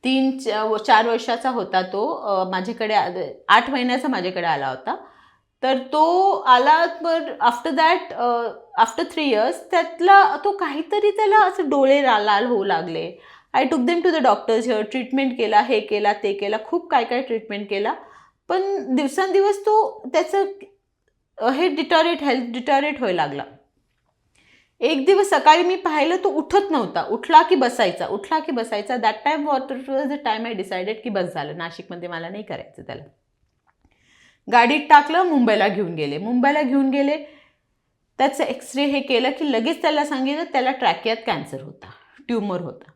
3-4 वर्षाचा होता तो. माझ्याकडे 8 महिन्याचा माझ्याकडे आला होता. तर तो आला, पण आफ्टर दॅट, आफ्टर 3 years त्यातला तो काहीतरी त्याला असं डोळे लाल होऊ लागले. I took them to the doctors here, treatment केला, हे केला, ते केला, खूप काय काय ट्रीटमेंट केला. पण दिवसांदिवस तो त्याचं हेल्थ डिटॉरेट व्हायला लागला. एक दिवस सकाळी मी पाहिलं, तो उठत नव्हता. उठला की बसायचा. That time what was the time I decided की बस झालं, नाशिकमध्ये मला नाही करायचं त्याला. गाडीत टाकलं, मुंबईला घेऊन गेले. त्याचं एक्सरे हे केलं की लगेच त्याला सांगितलं त्याला ट्रॅकियात कॅन्सर होता, ट्यूमर होता.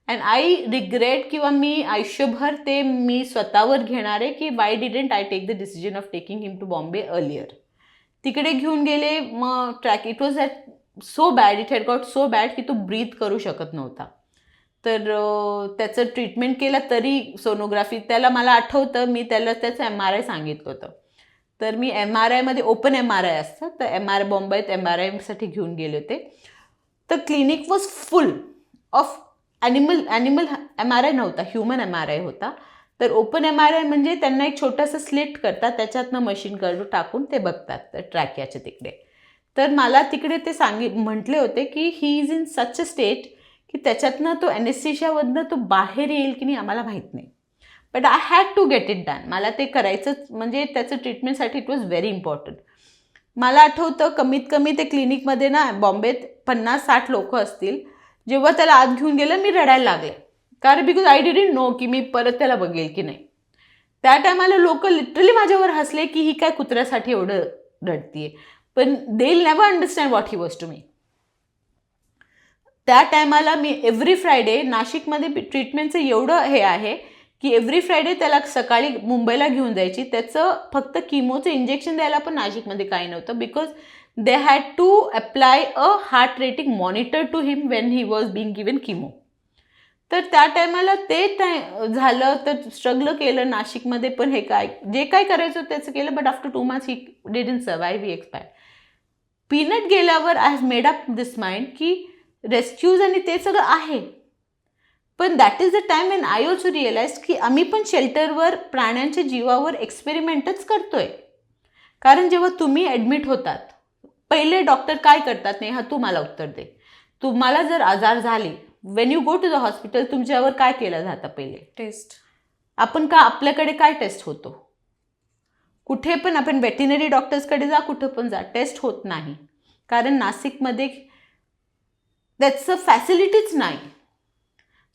अँड आय रिग्रेट, किंवा मी आयुष्यभर ते मी स्वतःवर घेणारे की why didn't I take the decision of taking him to Bombay earlier. तिकडे घेऊन गेले. मग it was that so bad, it had got so bad की तो ब्रीथ करू शकत नव्हता. तर त्याचं ट्रीटमेंट केलं, तरी सोनोग्राफी त्याला मला आठवतं मी त्याला त्याचं MRI सांगितलं होतं. तर मी MRIमध्ये ओपन MRI असतं, तर बॉम्बेत MRIसाठी घेऊन गेले होते. तर clinic was full of animal MRI नव्हता, ह्युमन MRI होता. तर ओपन MRI म्हणजे त्यांना एक छोटंसं स्लिट करतात, त्याच्यातनं मशीन टाकून ते बघतात ट्रॅकियाच्या तिकडे. तर मला तिकडे ते म्हटले होते की he is in such a state की त्याच्यातनं तो ॲनेस्थेशियामधनं तो बाहेर येईल की नाही आम्हाला माहीत नाही. But I had to get it done. मला ते करायचंच, म्हणजे त्याचं ट्रीटमेंटसाठी इट वॉज व्हेरी इम्पॉर्टंट. मला आठवतं कमीत कमी ते क्लिनिकमध्ये ना बॉम्बेत 50-60 लोक असतील. जेव्हा त्याला आत घेऊन गेलं मी रडायला लागले, कारण बिकॉज आय डिडंट नो की मी परत त्याला बघेल की नाही. त्या टायमाला लोक लिटरली माझ्यावर हसले की ही काय कुत्र्यासाठी एवढं रडतीये, पण they will never understand what he was to me. त्या टायमाला मी एव्हरी फ्रायडे नाशिकमध्ये ट्रीटमेंटचं एवढं हे आहे की एव्हरी फ्रायडे त्याला सकाळी मुंबईला घेऊन जायची. त्याचं फक्त किमोचं इंजेक्शन द्यायला पण नाशिकमध्ये काही नव्हतं, because they had to apply a heart rating monitor to him when he was being given chemo. तर त्या टायमाला ते झालं, तर स्ट्रगल केलं नाशिकमध्ये, पण हे काय जे काय करायचं त्याचं केलं. But after 2 months he didn't survive, he expire. Peanut गेल्यावर I have made up this mind की रेस्क्यूज आणि ते सगळं आहे, पण that is the time when I also realise की आम्ही पण शेल्टरवर प्राण्यांच्या जीवावर एक्सपेरिमेंटच करतोय. कारण जेव्हा तुम्ही ॲडमिट होतात, पहिले डॉक्टर काय करतात, नाही हा तू मला उत्तर दे, तुम्हाला जर आजार झाले, when you go to the hospital तुमच्यावर काय केलं जातं पहिले? टेस्ट. आपण का आपल्याकडे काय टेस्ट होतो? कुठे पण आपण वेटरनरी डॉक्टर्सकडे जा, कुठं पण जा, टेस्ट होत नाही. कारण नाशिकमध्ये त्याचं फॅसिलिटीच नाही.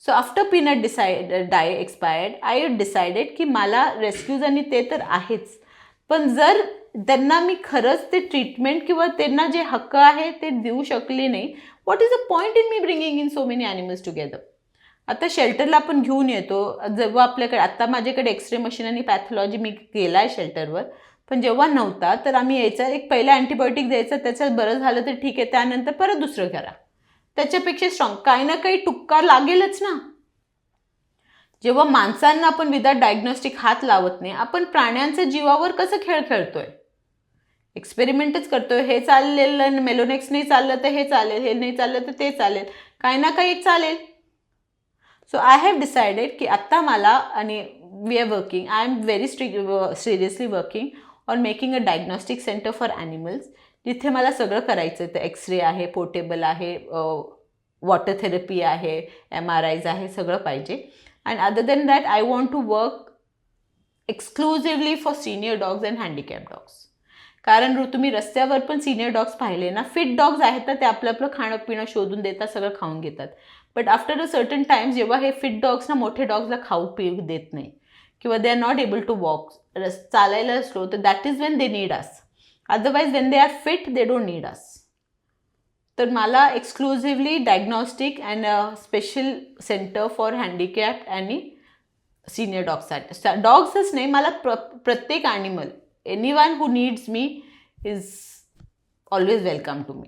So after peanut expired, I decided की मला रेस्क्यूज आणि ते तर आहेच, पण जर त्यांना मी खरंच ते ट्रीटमेंट किंवा त्यांना जे हक्क आहे ते देऊ शकले नाही, what is the point in me bringing in so many animals together? आता शेल्टरला आपण घेऊन येतो, जेव्हा आपल्याकडे आता माझ्याकडे एक्सरे मशीन आणि पॅथॉलॉजी मी केला आहे शेल्टरवर, पण जेव्हा नव्हता तर आम्ही यायचा एक पहिला अँटीबायोटिक द्यायचा, त्याच्यात बरं झालं तर ठीक आहे, त्यानंतर परत दुसरं करा, त्याच्यापेक्षा स्ट्रॉंग काही ना काही टुक्का लागेलच ना. जेव्हा माणसांना आपण विदाउट डायग्नोस्टिक हात लावत नाही, आपण प्राण्यांच्या जीवावर कसं खेळ खेळतोय? एक्सपेरिमेंटच करतोय. हे चाललेलं, मेलोनेक्स नाही चाललं तर हे चालेल, हे नाही चाललं तर ते चालेल, काही ना काही एक चालेल. सो आय हॅव डिसाइडेड की आत्ता मला, आणि we are working, I am very seriously working on making a diagnostic centre for animals, जिथे मला सगळं करायचं आहे. तर एक्सरे आहे, पोर्टेबल आहे, वॉटर थेरपी आहे, MRIs आहे, सगळं पाहिजे. And other than that I want to work exclusively for senior dogs and handicap dogs. कारण तुम्ही रस्त्यावर पण सिनियर डॉग्स पाहिले ना, फिट डॉग्स आहेत तर ते आपलं आपलं खाणं पिणं शोधून देतात, सगळं खाऊन घेतात. But after a certain times जेव्हा हे फिट डॉग्स ना मोठे डॉग्सला खाऊ पिऊ देत नाही, किंवा they are not able to walk, चालायला स्लो, तर that is when they need us. Otherwise when they are fit they don't need us. तर मला exclusively diagnostic and special centre for handicapped आणि सिनियर डॉग्ससाठी, डॉग्सच नाही, मला प्रत्येक animal, anyone who needs me is always welcome to me,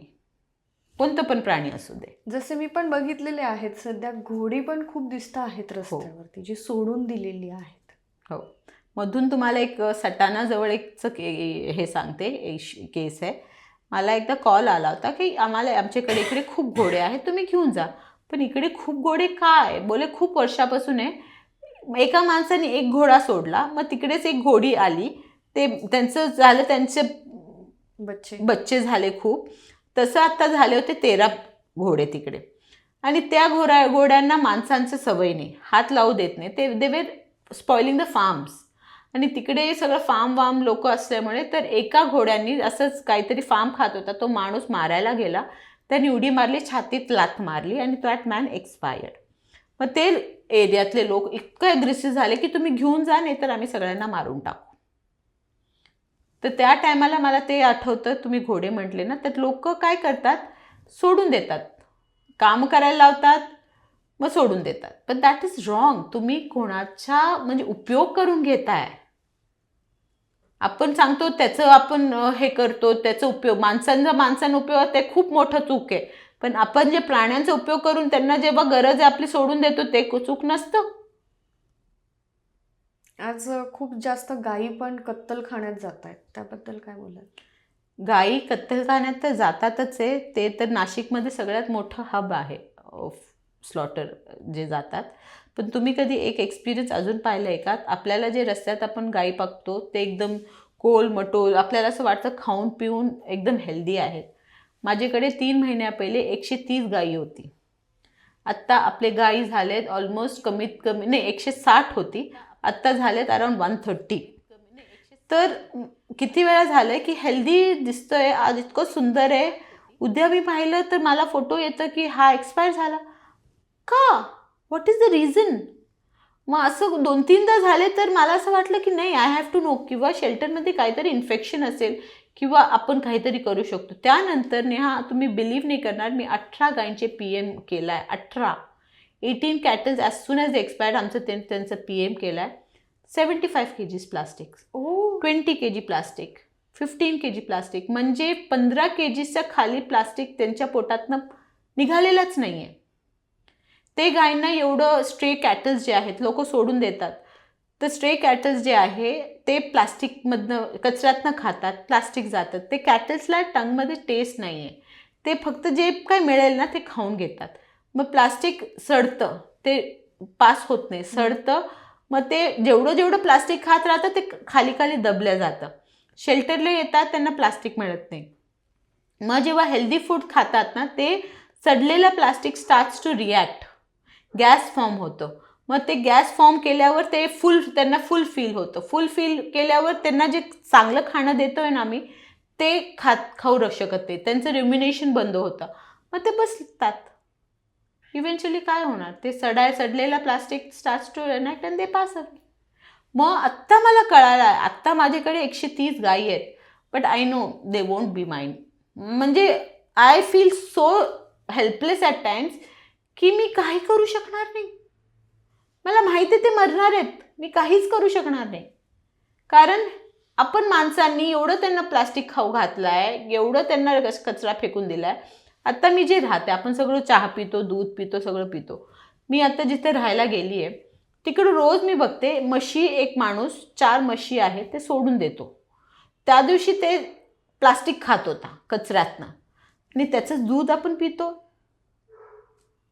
कोणतं पण प्राणी असू दे. जसे मी पण बघितलेले आहेत, सध्या घोडी पण खूप दिसत आहेत रस्त्यावरती, जी सोडून दिलेली आहेत. हो. मधून तुम्हाला एक सटाणाजवळ एक हे सांगते, केस आहे. मला एकदा कॉल आला होता की आमच्याकडे इकडे खूप घोडे आहेत, तुम्ही घेऊन जा. पण इकडे खूप घोडे काय बोले, खूप वर्षापासून आहे. एका माणसाने एक घोडा सोडला, मग तिकडेच एक घोडी आली, ते त्यांचं झालं, त्यांचे बच्चे झाले खूप. तसं आत्ता झाले होते 13 घोडे तिकडे. आणि त्या घोड्यांना माणसांचं सवय नाही, हात लावू देत नाही, ते they were spoiling the farms. आणि तिकडे सगळं फार्म लोक असल्यामुळे, तर एका घोड्यांनी असंच काहीतरी फार्म खात होता, तो माणूस मारायला गेला, त्याने उडी मारली, छातीत लाथ मारली आणि दॅट मॅन एक्सपायर्ड. मग ते एरियातले लोक इतकं ॲग्रेसिव्ह झाले की तुम्ही घेऊन जा, नाही तर आम्ही सगळ्यांना मारून टाकू. तर त्या टायमाला मला ते आठवतं, तुम्ही घोडे म्हटले ना, तर लोक काय करतात, सोडून देतात, काम करायला लावतात, मग सोडून देतात. पण दॅट इज रॉंग. तुम्ही कोणाचा म्हणजे उपयोग करून घेताय. आपण सांगतो त्याचं आपण हे करतो, त्याचा उपयोग माणसांना उपयोग, ते खूप मोठं चूक आहे. पण आपण जे प्राण्यांचा उपयोग करून त्यांना जेव्हा गरज आहे आपली सोडून देतो, ते चूक नसतं. आज खूप जास्त गायी पण कत्तलखान्यात जात आहेत, त्याबद्दल काय बोलाल? गायी कत्तलखान्यात तर जातातच आहे, ते तर नाशिकमध्ये सगळ्यात मोठं हब आहे स्लॉटर जे जातात. पण तुम्ही कधी एक एक्सपिरियन्स अजून पाहिलं आहे का? आपल्याला जे रस्त्यात आपण गायी बघतो ते एकदम कोल-मटोल, आपल्याला असं वाटतं खाऊन पिऊन एकदम हेल्दी आहेत. माझ्याकडे 3 महिन्या पहिले 130 गायी होती. आत्ता आपले गायी झालेत ऑलमोस्ट कमीत कमी नाही 160 होती, आत्ता झालेत अराउंड 130. तर किती वेळा झालं की हेल्दी दिसतोय, आज इतकं सुंदर आहे, उद्या मी पाहिलं तर मला फोटो येतं की हा एक्सपायर झाला का? What is the reason? मग असं 2-3दा झाले, तर मला असं वाटलं की नाही, आय हॅव टू नो, किंवा शेल्टरमध्ये काहीतरी इन्फेक्शन असेल किंवा आपण काहीतरी करू शकतो. त्यानंतर नेहा तुम्ही बिलीव्ह नाही करणार, मी 18 गायींचे PM केला आहे. 18 18 cattles as soon as expired आमचं त्यांचं PM केलं आहे. 75 kgs plastic, 20 kg plastic, 15 kg plastic, म्हणजे 15 kgच्या खाली प्लास्टिक त्यांच्या पोटातनं निघालेलंच नाही आहे. ते गायींना एवढं स्ट्रे कॅटल्स जे आहेत लोक सोडून देतात. तर स्ट्रे कॅटल्स जे आहे ते प्लास्टिकमधनं कचऱ्यातनं खातात, प्लास्टिक जातात. ते कॅटल्सला टंगमध्ये टेस्ट नाही आहे. ते फक्त जे काय मिळेल ना ते खाऊन घेतात. मग प्लास्टिक सडतं, ते पास होत नाही, सडतं. मग ते जेवढं प्लास्टिक खात राहतं ते खाली खाली दबलं जातं. शेल्टरला येतात त्यांना प्लास्टिक मिळत नाही. मग जेव्हा हेल्दी फूड खातात ना ते सडलेलं plastic starts to react, gas form होतं. मग ते गॅस फॉर्म केल्यावर ते त्यांना फुल फील होतं. फुल फील केल्यावर त्यांना जे चांगलं खाणं देतोय ना आम्ही ते खाऊ शकत नाही. त्यांचं रुमिनेशन बंद होतं. मग ते बसतात. इव्हेंच्युअली काय होणार, ते सडलेला plastic starts to react and they pass away. मग आत्ता मला कळालं आहे, आत्ता माझ्याकडे 130 गायी आहेत, but I know they won't be mine. म्हणजे I feel so helpless at times की मी काही करू शकणार नाही. मला माहिती आहे ते मरणार आहेत, मी काहीच करू शकणार नाही. कारण आपण माणसांनी एवढं त्यांना प्लास्टिक खाऊ घातलं आहे, एवढं त्यांना कचरा फेकून दिला आहे. आत्ता मी जे राहते, आपण सगळं चहा पितो, दूध पितो, सगळं पितो. मी आता जिथे राहायला गेली आहे तिकडं रोज मी बघते म्हशी, एक माणूस 4 म्हशी आहे ते सोडून देतो. त्या दिवशी ते प्लास्टिक खात होता कचऱ्यातनं आणि त्याचंच दूध आपण पितो.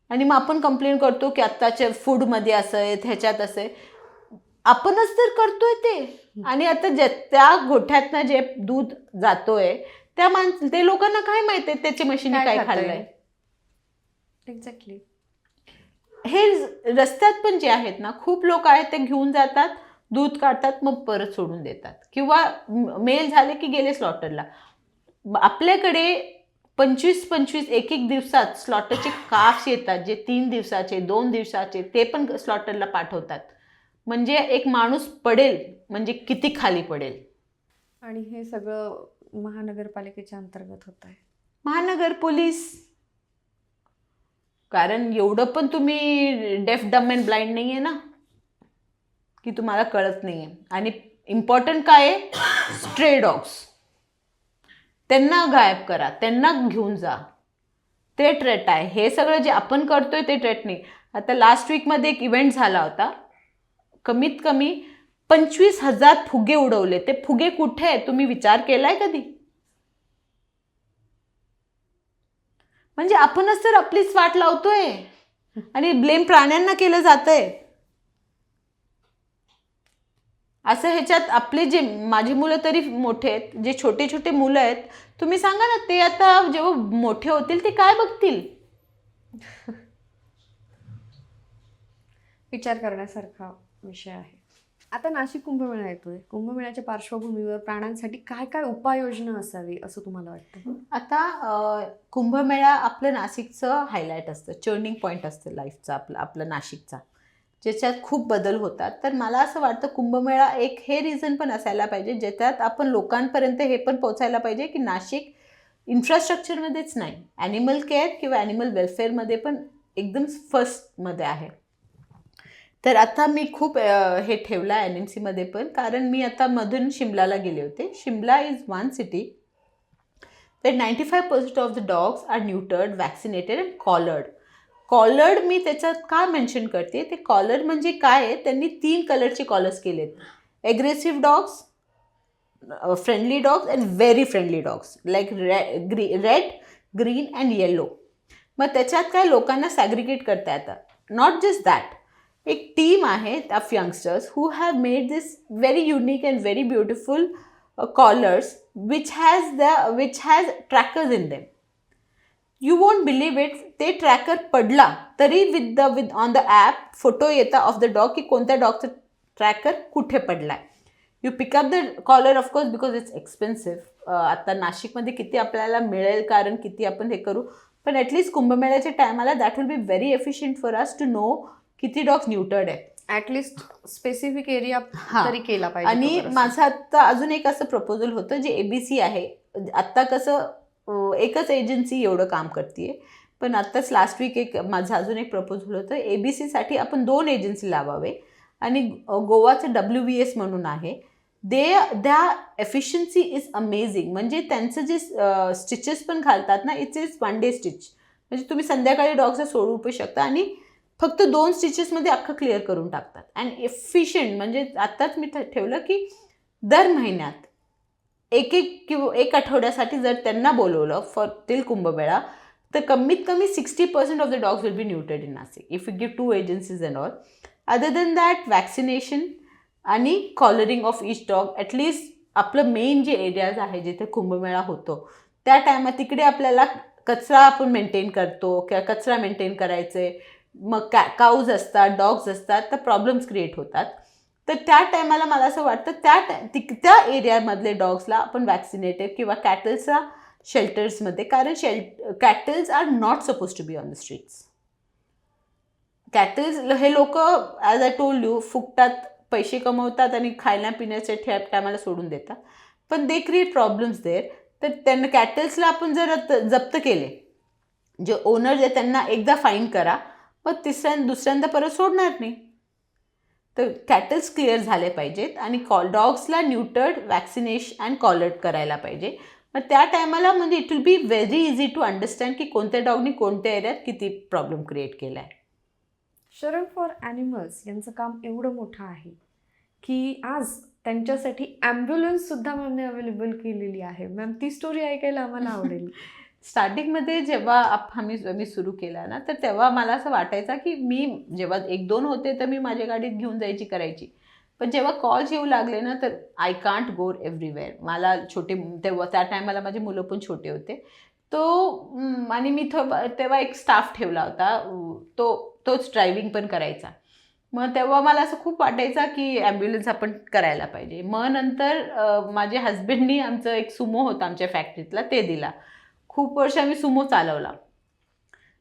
आणि मग आपण कंप्लेन करतो की आत्ताच्या फूडमध्ये असं आहे, ह्याच्यात असं आहे. आपणच तर करतोय ते. आणि आता त्या गोठ्यातनं जे दूध जातोय ते लोकांना काय माहिती आहे त्याच्या म्हशीने काय खाल्लंय. एक्झॅक्टली. हे रस्त्यात पण जे आहेत ना खूप लोक आहेत ते घेऊन जातात, दूध काढतात, मग परत सोडून देतात किंवा मेल झाले की गेले स्लॉटरला. आपल्याकडे 25 एक दिवसात स्लॉटरचे काफ्स येतात जे 3 दिवसाचे 2 दिवसाचे, ते पण स्लॉटरला पाठवतात. म्हणजे एक माणूस पडेल म्हणजे किती खाली पडेल. आणि हे सगळं महानगरपालिकेच्या अंतर्गत होत आहे. महानगर पोलीस, कारण एवढं पण तुम्ही डेफ डम अँड ब्लाइंड नाही आहे ना की तुम्हाला कळत नाही आहे. आणि इम्पॉर्टंट काय आहे, स्ट्रे डॉग्स, त्यांना गायब करा, त्यांना घेऊन जा. ते ट्रेट आहे. हे सगळं जे आपण करतोय ते ट्रेट नाही. आता लास्ट वीकमध्ये एक इव्हेंट झाला होता, कमीत कमी 25,000 फुगे उडवले. ते फुगे कुठे आहेत तुम्ही विचार केलाय कधी? म्हणजे आपणच तर आपलीच वाट लावतोय आणि ब्लेम प्राण्यांना केलं जातंय. असं ह्याच्यात आपले जे माझी मुलं तरी मोठे आहेत, जे छोटे छोटे मुलं आहेत, तुम्ही सांगा ना ते आता जेव्हा मोठे होतील ते काय बघतील. विचार करण्यासारखा विषय आहे. आता नाशिक कुंभमेळा येतोय. कुंभमेळ्याच्या पार्श्वभूमीवर प्राण्यांसाठी काय काय उपाययोजना असावी असं तुम्हाला वाटतं? आता कुंभमेळा आपलं नाशिकचं हायलाईट असतं, टर्निंग पॉईंट असतं लाईफचा आपलं नाशिकचा, ज्याच्यात खूप बदल होतात. तर मला असं वाटतं कुंभमेळा एक हे रिझन पण असायला पाहिजे ज्याच्यात आपण लोकांपर्यंत हे पण पोहोचायला पाहिजे की नाशिक इन्फ्रास्ट्रक्चरमध्येच नाही, ॲनिमल केअर किंवा ॲनिमल वेलफेअरमध्ये पण एकदम फर्स्टमध्ये आहे. तर आता मी खूप हे ठेवलं आहे NMCमध्ये पण, कारण मी आता मधून शिमलाला गेले होते. Shimla is one city that 95% of the dogs are neutered, vaccinated and collared. Collared मी त्याच्यात का मेन्शन करते, ते कॉलर म्हणजे काय आहे, त्यांनी 3 कलरचे कॉलर्स केलेत. Aggressive dogs, friendly dogs and very friendly dogs, like red, green and yellow. मग त्याच्यात काय लोकांना सॅग्रिगेट करता येतं. नॉट जस्ट दॅट, एक टीम आहे of youngsters who have made this very unique and very beautiful collars which has trackers in them. You won't believe it, ते tracker पडला तरी with on the app photo येता of the dog की कोणत्या डॉगचं tracker कुठे पडलाय. You pick up the collar of course because it's expensive. आता नाशिकमध्ये किती आपल्याला मिळेल कारण किती आपण हे करू, पण ॲटलिस्ट कुंभमेळ्याच्या टायमाला that will be very efficient for us to know किती डॉग्स न्यूटर्ड आहे. ॲटलिस्ट स्पेसिफिक एरिया तरी केला पाहिजे. आणि माझं आता अजून एक असं प्रपोजल होतं जे ABC आहे. आत्ता कसं एकच एजन्सी एवढं काम करते, पण आत्ताच लास्ट वीक एक माझं अजून एक प्रपोजल होतं, ABCसाठी आपण 2 एजन्सी लावावे आणि गोवाचं WVS म्हणून आहे, द्या एफिशियन्सी इज अमेझिंग. म्हणजे त्यांचं जे स्टिचेस पण घालतात ना, इट्स इज 1 डे स्टिच. म्हणजे तुम्ही संध्याकाळी डॉगचा सोडू पण शकता आणि फक्त 2 स्टिचेसमध्ये अख्खं क्लिअर करून टाकतात. अँड एफिशियंट म्हणजे आत्ताच मी ठेवलं की दर महिन्यात किंवा 1 आठवड्यासाठी जर त्यांना बोलवलं फॉर टिल कुंभमेळा, तर कमीत कमी 60% of the dogs will be neutered in Nashik if you give 2 agencies and all. Other than that vaccination आणि collaring of each dog. At least आपलं मेन जे एरियाज आहे जिथे कुंभमेळा होतो त्या टायमात तिकडे आपल्याला कचरा आपण मेंटेन करतो किंवा कचरा मेंटेन करायचे, मग काऊज असतात, डॉग्स असतात, तर प्रॉब्लेम्स क्रिएट होतात. तर त्या टायमाला मला असं वाटतं त्या एरियामधले डॉग्सला आपण वॅक्सिनेटेड किंवा कॅटल्सला शेल्टर्समध्ये, कारण cattles are not suppose to be on the streets. Cattles हे लोक ॲज आय टोल्ड यू फुकटात पैसे कमवतात आणि खायला पिण्याचे टायमाला सोडून देतात, पण दे क्रिएट प्रॉब्लेम्स देर. तर त्यांना कॅटल्सला आपण जर जप्त केले, जे ओनर आहे त्यांना एकदा फाईन करा, मग दुसऱ्यांदा परत सोडणार नाही. तर कॅटल्स क्लिअर झाले पाहिजेत आणि डॉग्सला न्यूटर्ड, वॅक्सिनेशन अँड कॉलर्ड करायला पाहिजे. मग त्या टायमाला म्हणजे it will be very easy to understand की कोणत्या डॉगनी कोणत्या एरियात किती प्रॉब्लेम क्रिएट केला आहे. शरण फॉर ॲनिमल्स यांचं काम एवढं मोठं आहे की आज त्यांच्यासाठी ॲम्ब्युलन्ससुद्धा मॅमने अवेलेबल केलेली आहे. मॅम ती स्टोरी ऐकायला आम्हाला आवडेल. स्टार्टिंगमध्ये जेव्हा मी सुरू केला ना, तर तेव्हा मला असं वाटायचं की मी जेव्हा 1-2 होते तर मी माझ्या गाडीत घेऊन जायची करायची, पण जेव्हा कॉल्स येऊ लागले ना तर आय कांट गो एव्हरीवेअर. मला त्या टायमाला माझे मुलं पण छोटे होते आणि मी तेव्हा एक स्टाफ ठेवला होता, तोच ड्रायव्हिंग पण करायचा. मग तेव्हा मला असं खूप वाटायचं की ॲम्ब्युलन्स आपण करायला पाहिजे. मग नंतर माझ्या हस्बंडनी आमचं एक सुमो होता आमच्या फॅक्टरीतला, ते दिला. खूप वर्ष आम्ही सुमो चालवला.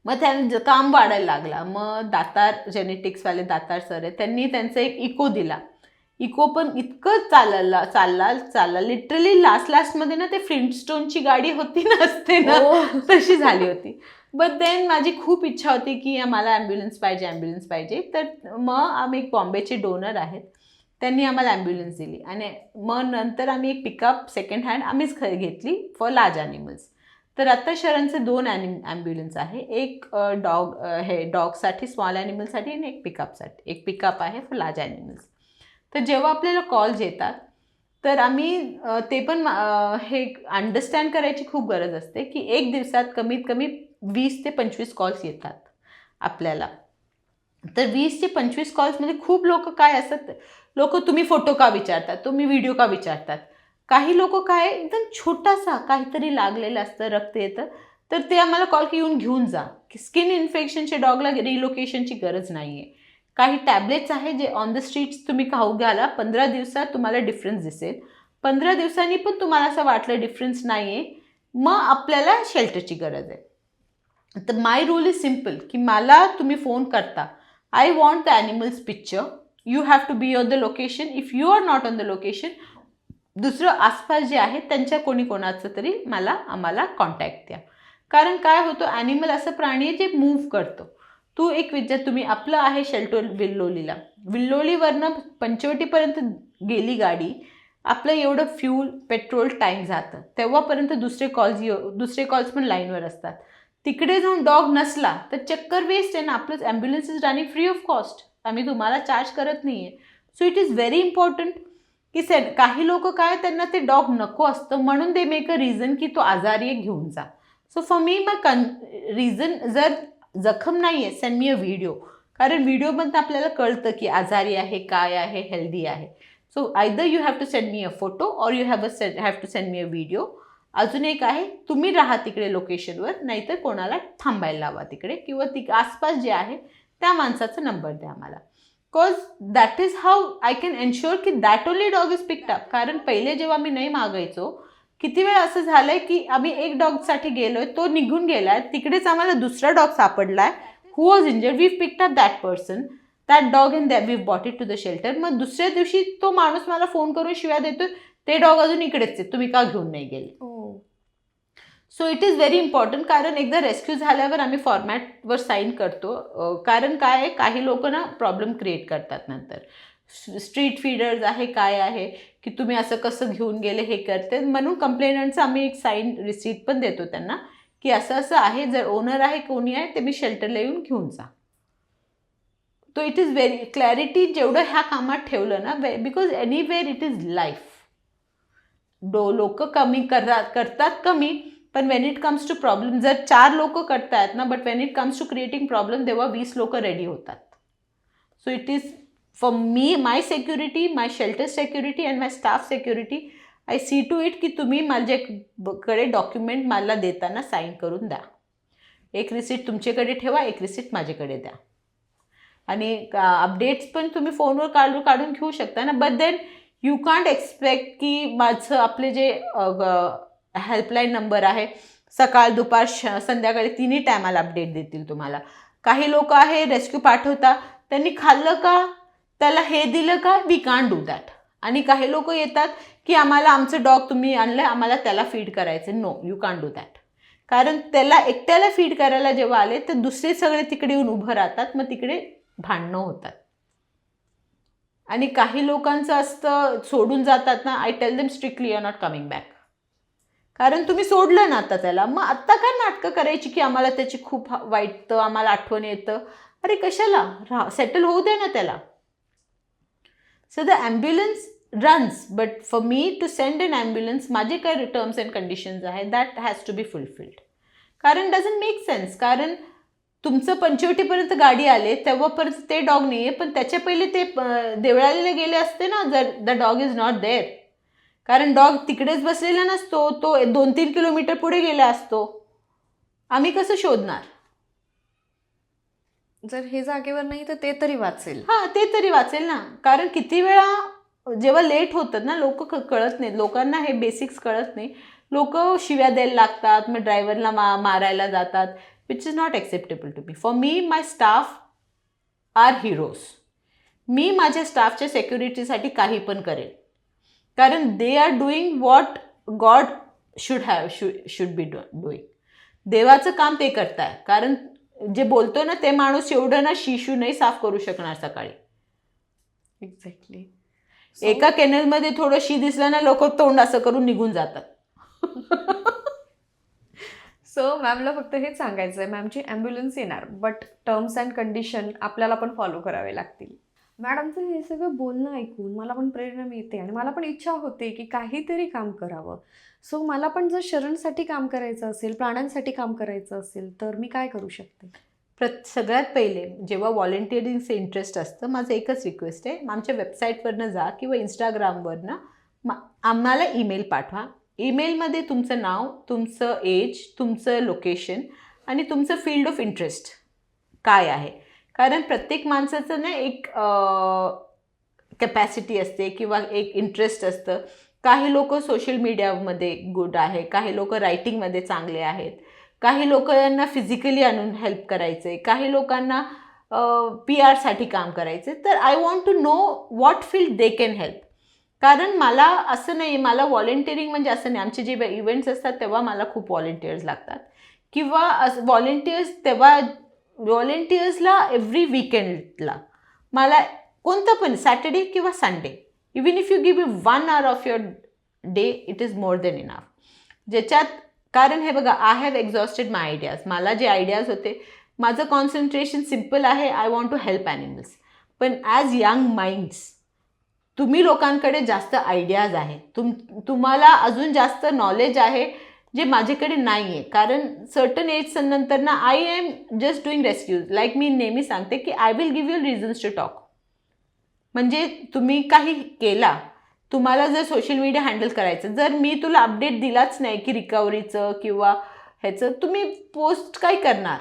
मग त्यांचं काम वाढायला लागला. मग दातार जेनेटिक्सवाले दातार सर आहे, त्यांनी त्यांचा एक इको दिला. इको पण इतकं चालला लिटरली लास्टमध्ये ना ते फ्लिंटस्टोनची गाडी होती ना, असते ना, तशी झाली होती. बट देन माझी खूप इच्छा होती की मला ॲम्ब्युलन्स पाहिजे. तर मग आम्ही एक बॉम्बेचे डोनर आहेत, त्यांनी आम्हाला ॲम्ब्युलन्स दिली आणि मग नंतर आम्ही एक पिकअप सेकंड हँड आम्हीच घेतली फॉर लार्ज ॲनिमल्स. तर आता शरणचे 2 ॲम्ब्युलन्स आहे, एक डॉगसाठी स्मॉल ॲनिमलसाठी आणि एक पिकअपसाठी. एक पिकअप आहे फॉर लार्ज ॲनिमल्स. तर जेव्हा आपल्याला कॉल्स येतात तर आम्ही ते पण हे अंडरस्टँड करायची खूप गरज असते की एक दिवसात कमीत कमी 20 ते 25 कॉल्स येतात आपल्याला. तर 20 ते 25 कॉल्समध्ये खूप लोक काय असतात, लोक तुम्ही फोटो का विचारतात, तुम्ही व्हिडिओ का विचारतात. काही लोक काय एकदम छोटासा काहीतरी लागलेलं असतं, रक्त येतं, तर ते आम्हाला कॉल येऊन घेऊन जा. स्किन इन्फेक्शनच्या डॉगला रिलोकेशनची गरज नाही आहे. काही टॅबलेट्स आहे जे ऑन द स्ट्रीट्स तुम्ही खाऊ घ्याला, 15 दिवसात तुम्हाला डिफरन्स दिसेल. 15 दिवसांनी पण तुम्हाला असं वाटलं डिफरन्स नाही आहे, मग आपल्याला शेल्टरची गरज आहे. तर माय रूल इज सिम्पल की मला तुम्ही फोन करता, I want the animals picture, you have to be on the location. If you are not on the location, दुसरं आसपास जे आहे त्यांच्या कोणाचं तरी आम्हाला कॉन्टॅक्ट द्या. कारण काय होतं, ॲनिमल असं प्राणी आहे जे मूव्ह करतो. तू एक विचार, तुम्ही आपलं आहे शेल्टर विल्लोळीवरनं पंचवटीपर्यंत गेली गाडी, आपलं एवढं फ्यूल पेट्रोल टाईम जातं, तेव्हापर्यंत दुसरे कॉल्स पण लाईनवर असतात. तिकडे जाऊन डॉग नसला तर चक्कर वेस्ट आहे ना. आपलं ambulance is running free of cost, आम्ही तुम्हाला चार्ज करत नाही आहे. So it is very important की काही लोक काय, त्यांना ते डॉग नको असतं म्हणून दे मेक अ रिझन की तो आजारी आहे घेऊन जा. सो फॉर मी रिझन, जर जखम नाही आहे सेंड मी अ व्हिडिओ, कारण व्हिडिओमध्ये आपल्याला कळतं की आजारी आहे, काय आहे, हेल्दी आहे. So either you have to send me a photo or you have to send me a video. अजून एक आहे, तुम्ही राहा तिकडे लोकेशनवर, नाहीतर कोणाला थांबायला लावा तिकडे, किंवा आसपास जे आहे त्या माणसाचा नंबर द्या आम्हाला. Because that is how I can ensure की that only dog is picked up. कारण पहिले जेव्हा मी नाही मागायचो, किती वेळ असं झालंय की आम्ही एक डॉगसाठी गेलोय, तो निघून गेलाय, तिकडेच आम्हाला दुसरा डॉग सापडलाय who was injured, we picked up that person, that dog and we bought it to the shelter. मग दुसऱ्या दिवशी तो माणूस मला फोन करून शिव्या देतोय, ते डॉग अजून इकडेच आहे, तुम्ही का घेऊन नाही गेले. So it is very important, कारण एकदा रेस्क्यू झाल्यावर आम्ही फॉर्मॅटवर साईन करतो. कारण काय आहे, काही लोक ना प्रॉब्लेम क्रिएट करतात नंतर. स्ट्रीट फीडर्स आहे, काय आहे की तुम्ही असं कसं घेऊन गेले हे करते, म्हणून कंप्लेनंटचं आम्ही एक साईन रिसीट पण देतो त्यांना की असं असं आहे, जर ओनर आहे कोणी आहे ते मी शेल्टरला येऊन घेऊन जा. तो इट इज व्हेरी क्लॅरिटी जेवढं ह्या कामात ठेवलं ना, because anywhere it is life. लोक कमी करतात कमी, पण when it comes to problem, जर 4 लोक करतायत ना, but when it comes to creating problem तेव्हा 20 लोक रेडी होतात. So it is for me, my security, my shelter security and my staff security, I see to it की तुम्ही माझ्याकडे डॉक्युमेंट मला देताना साईन करून द्या. एक रिसिट तुमच्याकडे ठेवा, एक रिसिट माझ्याकडे द्या. आणि अपडेट्स पण तुम्ही फोनवर काढून घेऊ शकता ना, but then you can't expect की माझं आपले जे हेल्पलाईन नंबर आहे सकाळ दुपार संध्याकाळी तिन्ही टायमाला अपडेट देतील तुम्हाला. काही लोक आहे रेस्क्यू पाठवता, त्यांनी खाल्लं का, त्याला हे दिलं का, वी कांट डू दॅट. आणि काही लोक येतात की आम्हाला आमचं डॉग तुम्ही आणलं, आम्हाला त्याला फीड करायचं. No, you can't do that. कारण त्याला एकट्याला फीड करायला जेव्हा आले तर दुसरे सगळे तिकडे येऊन उभं राहतात, मग तिकडे भांडणं होतात. आणि काही लोकांचं असतं सोडून जातात ना, I tell them strictly you are not coming back. कारण तुम्ही सोडलं ना आता त्याला, मग आत्ता काय नाटकं करायची की आम्हाला त्याची खूप वाईटतं, आम्हाला आठवण येतं. अरे कशाला, सेटल होऊ दे ना त्याला. So the ambulance runs, but for me to send an ambulance, माझे काय टर्म्स अँड कंडिशन्स आहेत, that has to be fulfilled. कारण डझंट मेक सेन्स. कारण तुमचं पंचवटीपर्यंत गाडी आले तेव्हापर्यंत ते डॉग नाही आहे, पण त्याच्या पहिले ते देवळालीला गेले असते ना, जर the dog is not there. कारण डॉग तिकडेच बसलेला नसतो, तो 2-3 किलोमीटर पुढे गेला असतो. आम्ही कसं शोधणार? जर हे जागेवर नाही तर ते तरी वाचेल. हां, ते तरी वाचेल ना. कारण किती वेळा जेव्हा लेट होतात ना, लोक कळत नाहीत, लोकांना हे बेसिक्स कळत नाही. लोक शिव्या द्यायला लागतात, मग ड्रायव्हरला मारायला जातात, which is not acceptable to me. For me, my staff are heroes. मी माझ्या स्टाफच्या सेक्युरिटीसाठी काही पण करेन, कारण they are doing what God should be doing. देवाचं काम ते करताय. कारण जे बोलतो ना ते माणूस एवढं ना शिशू नाही साफ करू शकणार सकाळी. एक्झॅक्टली. एका केनलमध्ये थोडं शी दिसलं ना, लोक तोंड असं करून निघून जातात. सो मॅमला फक्त हेच सांगायचं आहे, मॅमची ॲम्ब्युलन्स येणार, बट टर्म्स अँड कंडिशन आपल्याला पण फॉलो करावे लागतील. मॅडमचं हे सगळं बोलणं ऐकून मला पण प्रेरणा मिळते आणि मला पण इच्छा होते की काहीतरी काम करावं. सो मला पण जर शरणसाठी काम करायचं असेल, प्राण्यांसाठी काम करायचं असेल, तर मी काय करू शकते? सगळ्यात पहिले जेव्हा व्हॉलेंटिअरिंगचं इंटरेस्ट असतं, माझं एकच रिक्वेस्ट आहे, आमच्या वेबसाईटवरनं जा किंवा इंस्टाग्रामवरनं आम्हाला ईमेल पाठवा. ईमेलमध्ये तुमचं नाव, तुमचं एज, तुमचं लोकेशन आणि तुमचं फील्ड ऑफ इंटरेस्ट काय आहे. कारण प्रत्येक माणसाचं ना एक कॅपॅसिटी असते किंवा एक इंटरेस्ट असतं. काही लोक सोशल मीडियामध्ये गुड आहे, काही लोक रायटिंगमध्ये चांगले आहेत, काही लोकांना फिजिकली आणून हेल्प करायचं आहे, काही लोकांना PR साठी काम करायचं आहे. तर I want to know what field they can help. कारण मला असं नाही, मला व्हॉलेंटिअरिंग म्हणजे असं नाही, आमचे जे इव्हेंट्स असतात तेव्हा मला खूप व्हॉलेंटिअर्स लागतात, किंवा व्हॉलेंटिअर्सला एव्हरी वीकेंडला मला कोणतं पण सॅटर्डे किंवा Sunday, even if you give me 1 hour of your day, it is more than enough. ज्याच्यात, कारण हे बघा, I have exhausted my ideas. मला जे आयडियाज होते, माझं कॉन्सन्ट्रेशन सिम्पल आहे, I want to help animals. पण ॲज यंग माइंड्स तुम्ही लोकांकडे जास्त आयडियाज आहे, तुम्हाला अजून जास्त नॉलेज आहे जे माझ्याकडे नाही आहे. कारण सर्टन एज नंतर ना, I am just doing rescues. Like मी नेहमी सांगते की I will give you reasons to talk. म्हणजे तुम्ही काही केला, तुम्हाला जर सोशल मीडिया हँडल करायचं, जर मी तुला अपडेट दिलाच नाही की रिकव्हरीचं किंवा ह्याचं, तुम्ही पोस्ट काय करणार?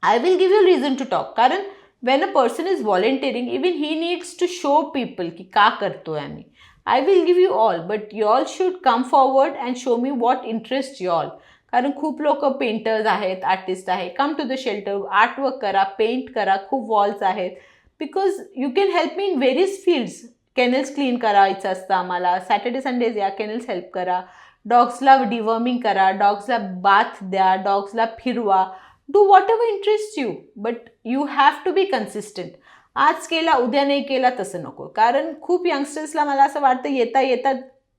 I will give you reason to talk. कारण when a person is volunteering, even he needs to show people की का करतोय आम्ही. I will give you all, but you all should come forward and show me what interests you all. कारण खूप लोक painters आहेत, artist आहेत, come to the shelter, artwork करा, पेंट करा, खूप वॉल्स आहेत, because you can help me in various fields. Kennels clean करायचं असतं आम्हाला, सॅटर्डे संडेज या केनल्स हेल्प करा, डॉग्सला डिवॉर्मिंग करा, डॉग्सला बाथ द्या, डॉग्सला फिरवा, do whatever interest you, but you have to be consistent. आज केला उद्या नाही केला तसं नको. कारण खूप यंगस्टर्सला मला असं वाटतं येता येता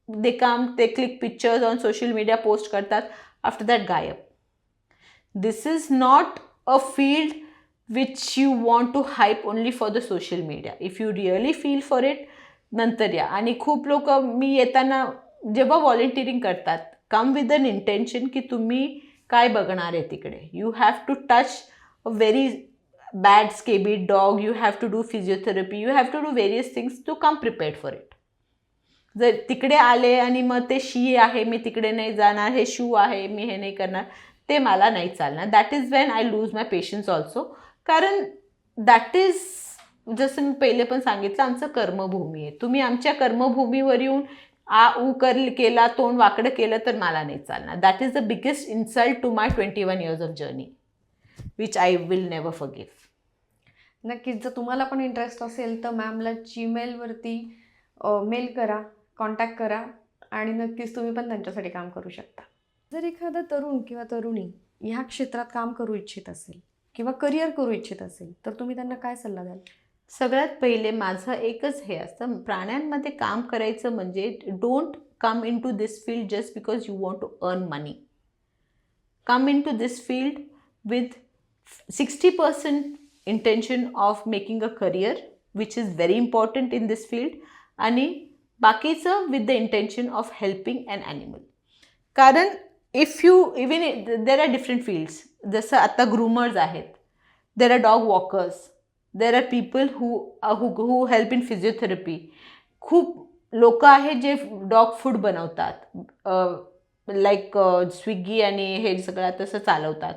ते click pictures on social media post करतात, आफ्टर दॅट गायब. This is not a field which you want to hype only for the social media. If you really feel for it, नंतर या. आणि खूप लोक मी येताना जेव्हा व्हॉलेंटिअरिंग करतात, कम विथ अन इंटेन्शन की तुम्ही काय बघणार आहे तिकडे. You have to touch a very bad scabby dog, you have to do physiotherapy, you have to do various things to come prepared for it. जर तिकडे आले आणि मग ते शी आहे मी तिकडे नाही जाणार, हे शू आहे मी हे नाही करणार, ते मला नाही चालणार. That is when I lose my patience also. कारण दॅट इज, जसं मी पहिले पण सांगितलं, आमचं कर्मभूमी आहे. तुम्ही आमच्या कर्मभूमीवर येऊन केला, तोंड वाकडं केलं तर मला नाही चालणार. That is the biggest insult to my 21 years of journey, which I will never forgive. नक्कीच. जर तुम्हाला पण इंटरेस्ट असेल तर मॅमला जीमेलवरती मेल करा, कॉन्टॅक्ट करा आणि नक्कीच तुम्ही पण त्यांच्यासाठी काम करू शकता. जर एखादा तरुण किंवा तरुणी ह्या क्षेत्रात काम करू इच्छित असेल किंवा करिअर करू इच्छित असेल तर तुम्ही त्यांना काय सल्ला द्याल? सगळ्यात पहिले माझं एकच हे असतं, प्राण्यांमध्ये काम करायचं म्हणजे don't come in to this field just because you want to earn money. Come in to this field with 60% intention of making a career, which is very important in this field, आणि बाकीचं with the intention of helping an animal. कारण if you even there are different fields, जसं आता groomers आहेत, there are dog walkers, there are people who help in physiotherapy. खूप लोक आहेत जे डॉग फूड बनवतात, लाईक स्विगी आणि हे सगळं तसं चालवतात.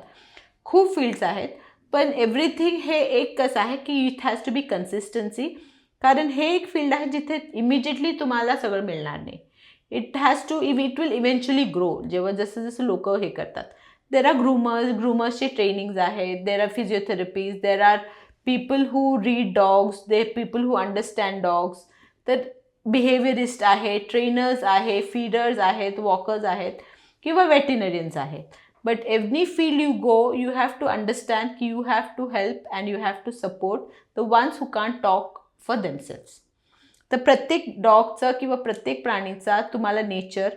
खूप फील्ड्स आहेत, पण एव्हरीथिंग हे एक कसं आहे की it has to be consistency. कारण हे एक फील्ड आहे जिथे इमिजिएटली तुम्हाला सगळं मिळणार नाही. इट विल इव्हेंच्युअली ग्रो जेव्हा जसं जसं लोक हे करतात. देर आर ग्रूमर्सचे ट्रेनिंग्ज आहेत, there are physiotherapies, there are people who read dogs, there people who understand dogs. तर बिहेवियरिस्ट आहे, ट्रेनर्स आहे, फीडर्स आहेत, वॉकर्स आहेत किंवा वेटिनरियन्स आहेत. But any field you go, you have to understand that you have to help and you have to support the ones who can't talk for themselves. तर प्रत्येक डॉगचा किंवा प्रत्येक प्राणीचा तुम्हाला नेचर,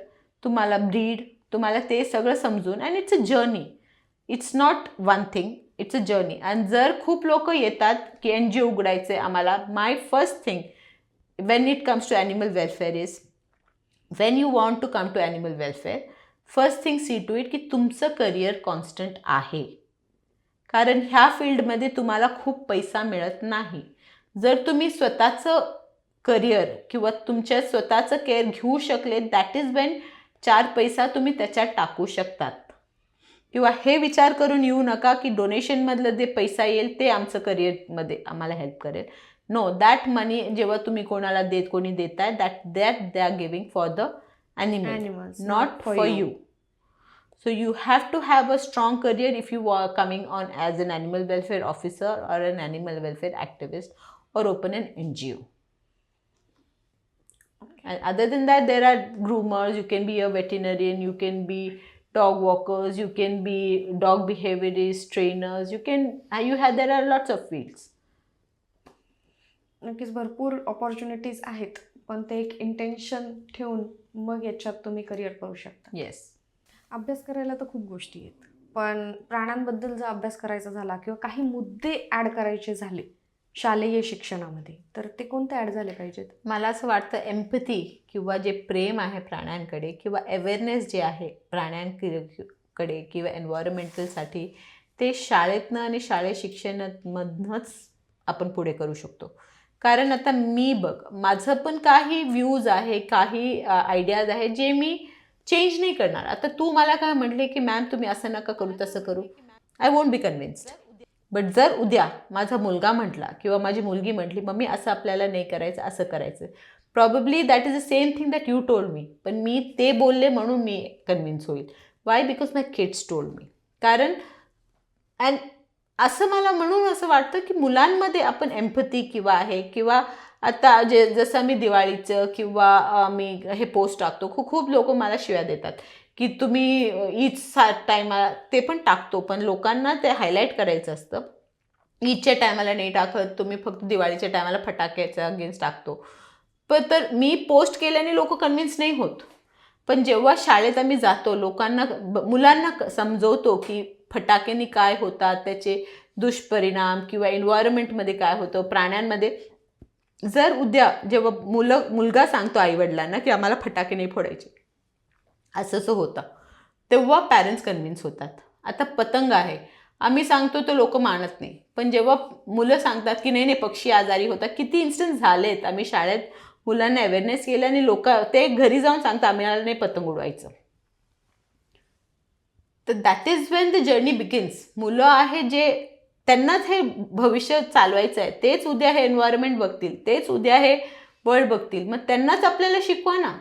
तुम्हाला ब्रीड, तुम्हाला ते सगळं समजून, and it's a journey. It's not one thing, it's a journey. आणि जर खूप लोक येतात की NGO उघडायचे आम्हाला, my first thing when it comes to animal welfare is, when you want to come to animal welfare, first thing see to it की तुमचं करिअर कॉन्स्टंट आहे. कारण ह्या फील्डमध्ये तुम्हाला खूप पैसा मिळत नाही. जर तुम्ही स्वतःचं करिअर किंवा तुमच्या स्वतःचं केअर घेऊ शकले, दॅट इज वेन 4 पैसा तुम्ही त्याच्यात टाकू शकतात. किंवा हे विचार करून येऊ नका की डोनेशनमधलं जे पैसा येईल ते आमचं करिअरमध्ये आम्हाला हेल्प करेल. नो, दॅट मनी जेव्हा तुम्ही कोणाला कोणी देताय, that they R giving for the animals, not for you. So you have to have a strong career if you are coming on as an animal welfare officer or an animal welfare activist or open an NGO. And other than that, there are groomers, you can be a veterinarian, you can be dog walkers, you can be dog behaviorist, trainers, there are lots of fields. नक्कीच भरपूर opportunities आहेत, पण ते एक intention ठेवून मग याच्यात तुम्ही करिअर करू शकता. येस. अभ्यास करायला तर खूप गोष्टी आहेत, पण प्राण्यांबद्दल जर अभ्यास करायचा झाला किंवा काही मुद्दे ॲड करायचे झाले शालेय शिक्षणामध्ये, तर ते कोणते ॲड झाले पाहिजेत? मला असं वाटतं एम्पथी किंवा जे प्रेम आहे प्राण्यांकडे किंवा अवेअरनेस जे आहे प्राण्यांकडे किंवा एन्व्हायरमेंटलसाठी, ते शाळेतनं आणि शालेय शिक्षणामधनंच आपण पुढे करू शकतो. कारण आता मी माझं पण काही व्ह्यूज आहे, काही आयडियाज आहे जे मी चेंज नाही करणार. आता तू मला काय म्हटले की मॅम तुम्ही असं नका करू, तसं करू, I won't be convinced. But जर उद्या माझा मुलगा म्हटला किंवा माझी मुलगी म्हटली मम्मी असं आपल्याला नाही करायचं, असं करायचं, probably that is the same thing that you told me. पण मी ते बोलले म्हणून मी कन्व्हिन्स होईल. Y? Because my kids told me. कारण असं मला म्हणून असं वाटतं की मुलांमध्ये आपण एम्पथी किंवा आता जसं मी दिवाळीचं किंवा मी हे पोस्ट टाकतो, खूप लोक मला शिव्या देतात की तुम्ही ईद टायमाला ते पण टाकतो, पण लोकांना ते हायलाईट करायचं असतं. ईदच्या टायमाला नाही टाकत, तुम्ही फक्त दिवाळीच्या टायमाला फटाक्याच्या अगेन्स्ट टाकतो. पण तर मी पोस्ट केल्याने लोक कन्व्हिन्स नाही होत. पण जेव्हा शाळेत आम्ही जातो, लोकांना मुलांना समजवतो की फटाक्यांनी काय होतात, त्याचे दुष्परिणाम किंवा एन्व्हायरमेंटमध्ये काय होतं, प्राण्यांमध्ये. जर उद्या जेव्हा मुलगा सांगतो आईवडिलांना की आम्हाला फटाके नाही फोडायचे, असं होतं, तेव्हा पॅरेंट्स कन्व्हिन्स होतात. आता पतंग आहे, आम्ही सांगतो तो लोक मानत नाही, पण जेव्हा मुलं सांगतात की नाही नाही पक्षी आजारी होतात, किती इन्स्टन्स झालेत. आम्ही शाळेत मुलांना अवेअरनेस केलं आणि लोक ते घरी जाऊन सांगतात आम्हाला नाही पतंग उडवायचं. तर that is Wien the journey begins. मुलं आहे जे त्यांनाच हे भविष्य चालवायचं आहे, तेच उद्या हे एन्व्हायरमेंट बघतील, तेच उद्या हे वर्ल्ड बघतील, मग त्यांनाच आपल्याला शिकवा ना.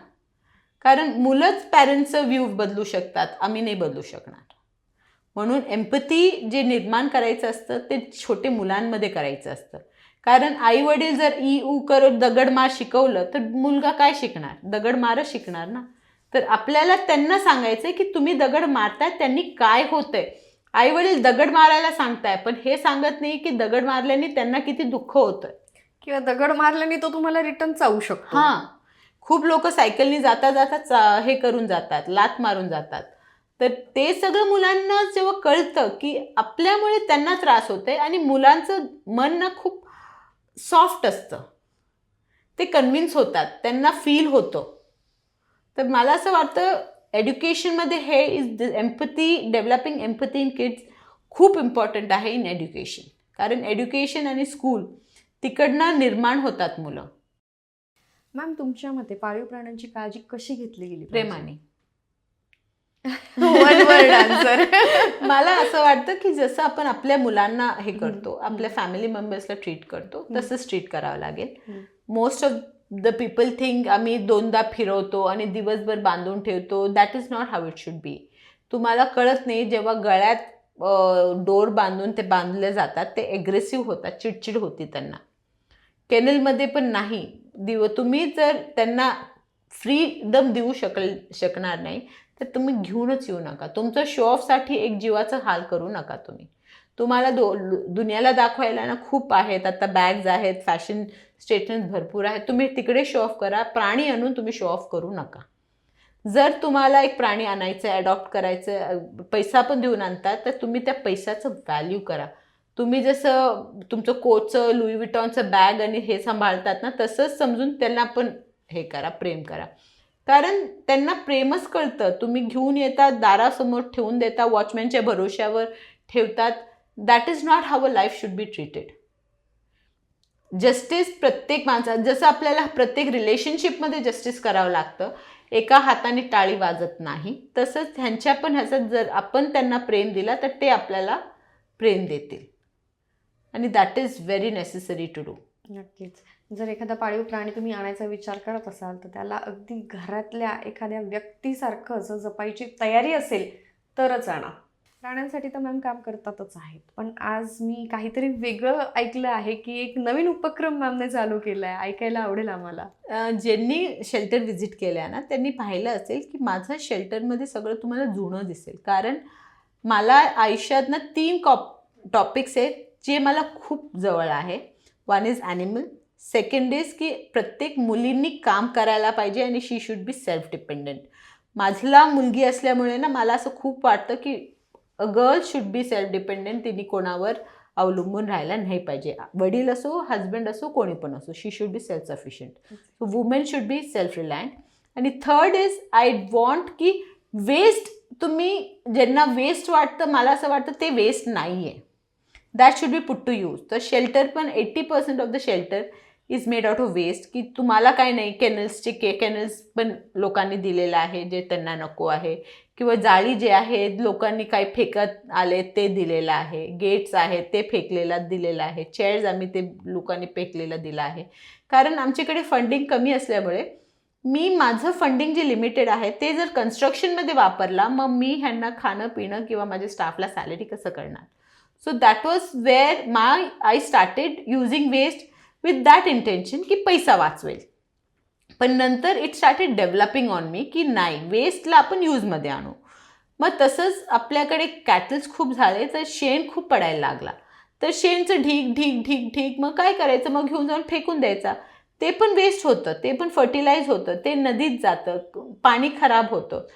कारण मुलंच पॅरेंट्सचं व्ह्यू बदलू शकतात, आम्ही नाही बदलू शकणार. म्हणून एम्पथी जे निर्माण करायचं असतं ते छोटे मुलांमध्ये करायचं असतं. कारण आई वडील जर ई ऊ करत दगडमार शिकवलं तर मुलगा काय शिकणार, दगडमारच शिकणार ना. तर आपल्याला त्यांना सांगायचंय की तुम्ही दगड मारताय त्यांनी काय होतंय. आई वडील दगड मारायला सांगताय, पण हे सांगत नाही की दगड मारल्याने त्यांना किती दुःख होतंय, किंवा दगड मारल्याने तो तुम्हाला रिटर्न चावू शकतो. हां, खूप लोक सायकलनी जाता हे करून जातात, लात मारून जातात. तर ते सगळं मुलांना जेव्हा कळतं की आपल्यामुळे त्यांना त्रास होतोय, आणि मुलांचं मन ना खूप सॉफ्ट असतं, ते कन्व्हिन्स होतात, त्यांना फील होतं. तर मला असं वाटतं एज्युकेशनमध्ये हे is empathy, developing empathy in kids खूप इम्पॉर्टंट आहे इन एज्युकेशन. कारण एज्युकेशन आणि स्कूल तिकडनं निर्माण होतात मुलं. मॅम, तुमच्या मते पाळीव प्राण्यांची काळजी कशी घेतली गेली? प्रेमाने. One word answer. मला असं वाटतं की जसं आपण आपल्या मुलांना हे करतो, आपल्या फॅमिली मेंबर्सला ट्रीट करतो, तसंच ट्रीट करावं लागेल. Most of the people think आम्ही 2दा फिरवतो आणि दिवसभर बांधून ठेवतो. That is not how it should be. तुम्हाला कळत नाही, जेव्हा गळ्यात डोर बांधून ते बांधले जातात ते ॲग्रेसिव्ह होतात, चिडचिड होती त्यांना. केनलमध्ये पण नाही. तुम्ही जर त्यांना फ्रीडम देऊ शकणार नाही तर तुम्ही घेऊनच येऊ नका. तुमचं शो ऑफसाठी एक जीवाचा हाल करू नका तुम्ही. तुम्हाला दुनियाला दाखवायला ना खूप आहेत, आता बॅग्स आहेत, फॅशन स्टेटमेंट भरपूर आहेत, तुम्ही तिकडे शो ऑफ करा. प्राणी आणून तुम्ही शो ऑफ करू नका. जर तुम्हाला एक प्राणी आणायचं, अडॉप्ट करायचं, पैसा पण देऊन आणतात, तर तुम्ही त्या पैशाचं व्हॅल्यू करा. तुम्ही जसं तुमचं कोटचं, लुई विटॉनचं बॅग आणि हे सांभाळतात ना, तसंच समजून त्यांना पण हे करा, प्रेम करा. कारण त्यांना प्रेमच कळतं. तुम्ही घेऊन येतात, दारासमोर ठेवून देता, वॉचमॅनच्या भरोश्यावर ठेवतात. That is not how a life should be treated. Justice प्रत्येक माणसात, जसं आपल्याला प्रत्येक रिलेशनशिपमध्ये जस्टिस करावं लागतं, एका हाताने टाळी वाजत नाही, तसंच ह्याच्यात जर आपण त्यांना प्रेम दिला तर ते आपल्याला प्रेम देतील. आणि that is very necessary to do. नक्कीच. जर एखादा पाळीव प्राणी तुम्ही आणायचा विचार करत असाल तर त्याला अगदी घरातल्या एखाद्या व्यक्तीसारखं जर जपायची तयारी असेल तरच आणा. प्राण्यांसाठी तर मॅम काम करतातच आहेत, पण आज मी काहीतरी वेगळं ऐकलं आहे की एक नवीन उपक्रम मॅमने चालू केला आहे. ऐकायला आवडेल आम्हाला. ज्यांनी शेल्टर व्हिजिट केल्या ना, त्यांनी पाहिलं असेल की माझं शेल्टरमध्ये सगळं तुम्हाला जुनं दिसेल. कारण मला आयुष्यात ना 3 टॉपिक्स आहेत जे मला खूप जवळ आहे. One is animal, second is की प्रत्येक मुलींनी काम करायला पाहिजे आणि शी शुड बी सेल्फ डिपेंडंट. माझला मुलगी असल्यामुळे ना मला असं खूप वाटतं की a girl should be self dependent. तिने कोणावर अवलंबून राहायला नाही पाहिजे. वडील असो, हजबंड असो, कोणी पण असो, she should be self sufficient. So women should be self reliant. आणि थर्ड इज आय वॉन्ट की वेस्ट, तुम्ही ज्यांना वेस्ट वाटतं, मला असं वाटतं ते वेस्ट नाही आहे. That should be put to use. तर शेल्टर पण 80% of the shelter is made out of waste. की तुम्हाला काय नाही, केनल्स पण लोकांनी दिलेलं आहे जे त्यांना नको आहे, किंवा जाळी जे आहे लोकांनी काही फेकत आले ते दिलेलं आहे, गेट्स आहेत ते फेकलेला दिलेलं आहे, चेअर्स आम्ही ते लोकांनी फेकलेलं दिलं आहे. कारण आमच्याकडे फंडिंग कमी असल्यामुळे मी माझं फंडिंग जे लिमिटेड आहे ते जर कन्स्ट्रक्शनमध्ये वापरला, मग मी ह्यांना खाणं पिणं किंवा माझ्या स्टाफला सॅलरी कसं करणार. So that was where I started using waste. With that intention की पैसा वाचवेल. पण नंतर it started developing on me की नाही, वेस्टला आपण यूजमध्ये आणू. मग तसंच आपल्याकडे कॅटल्स खूप झाले तर शेण खूप पडायला लागला. तर शेणचं ढीक ढीक ढीक ढीक मग काय करायचं, मग घेऊन जाऊन फेकून द्यायचा. ते पण वेस्ट होतं, ते पण फर्टिलाइज होतं, ते नदीत जातं, पाणी खराब होतं.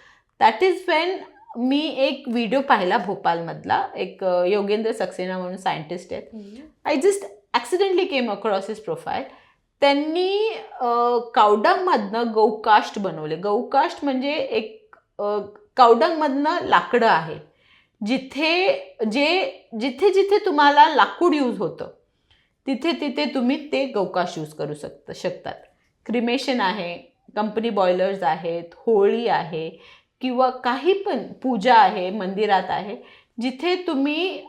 दॅट इज वेन मी एक व्हिडिओ पाहिला भोपालमधला, एक योगेंद्र सक्सेना म्हणून सायंटिस्ट आहेत. I just accidentally came across his profile. त्यांनी कावडंगमधनं गौकास्ट बनवले. गौकास्ट म्हणजे एक कावडंगमधनं लाकडं आहे, जिथे जिथे तुम्हाला लाकूड यूज होतं तिथे तिथे तुम्ही ते गौकास्ट यूज करू शकतात. क्रिमेशन आहे, कंपनी बॉयलर्स आहेत, होळी आहे, किंवा काही पण पूजा आहे, मंदिरात आहे, जिथे तुम्ही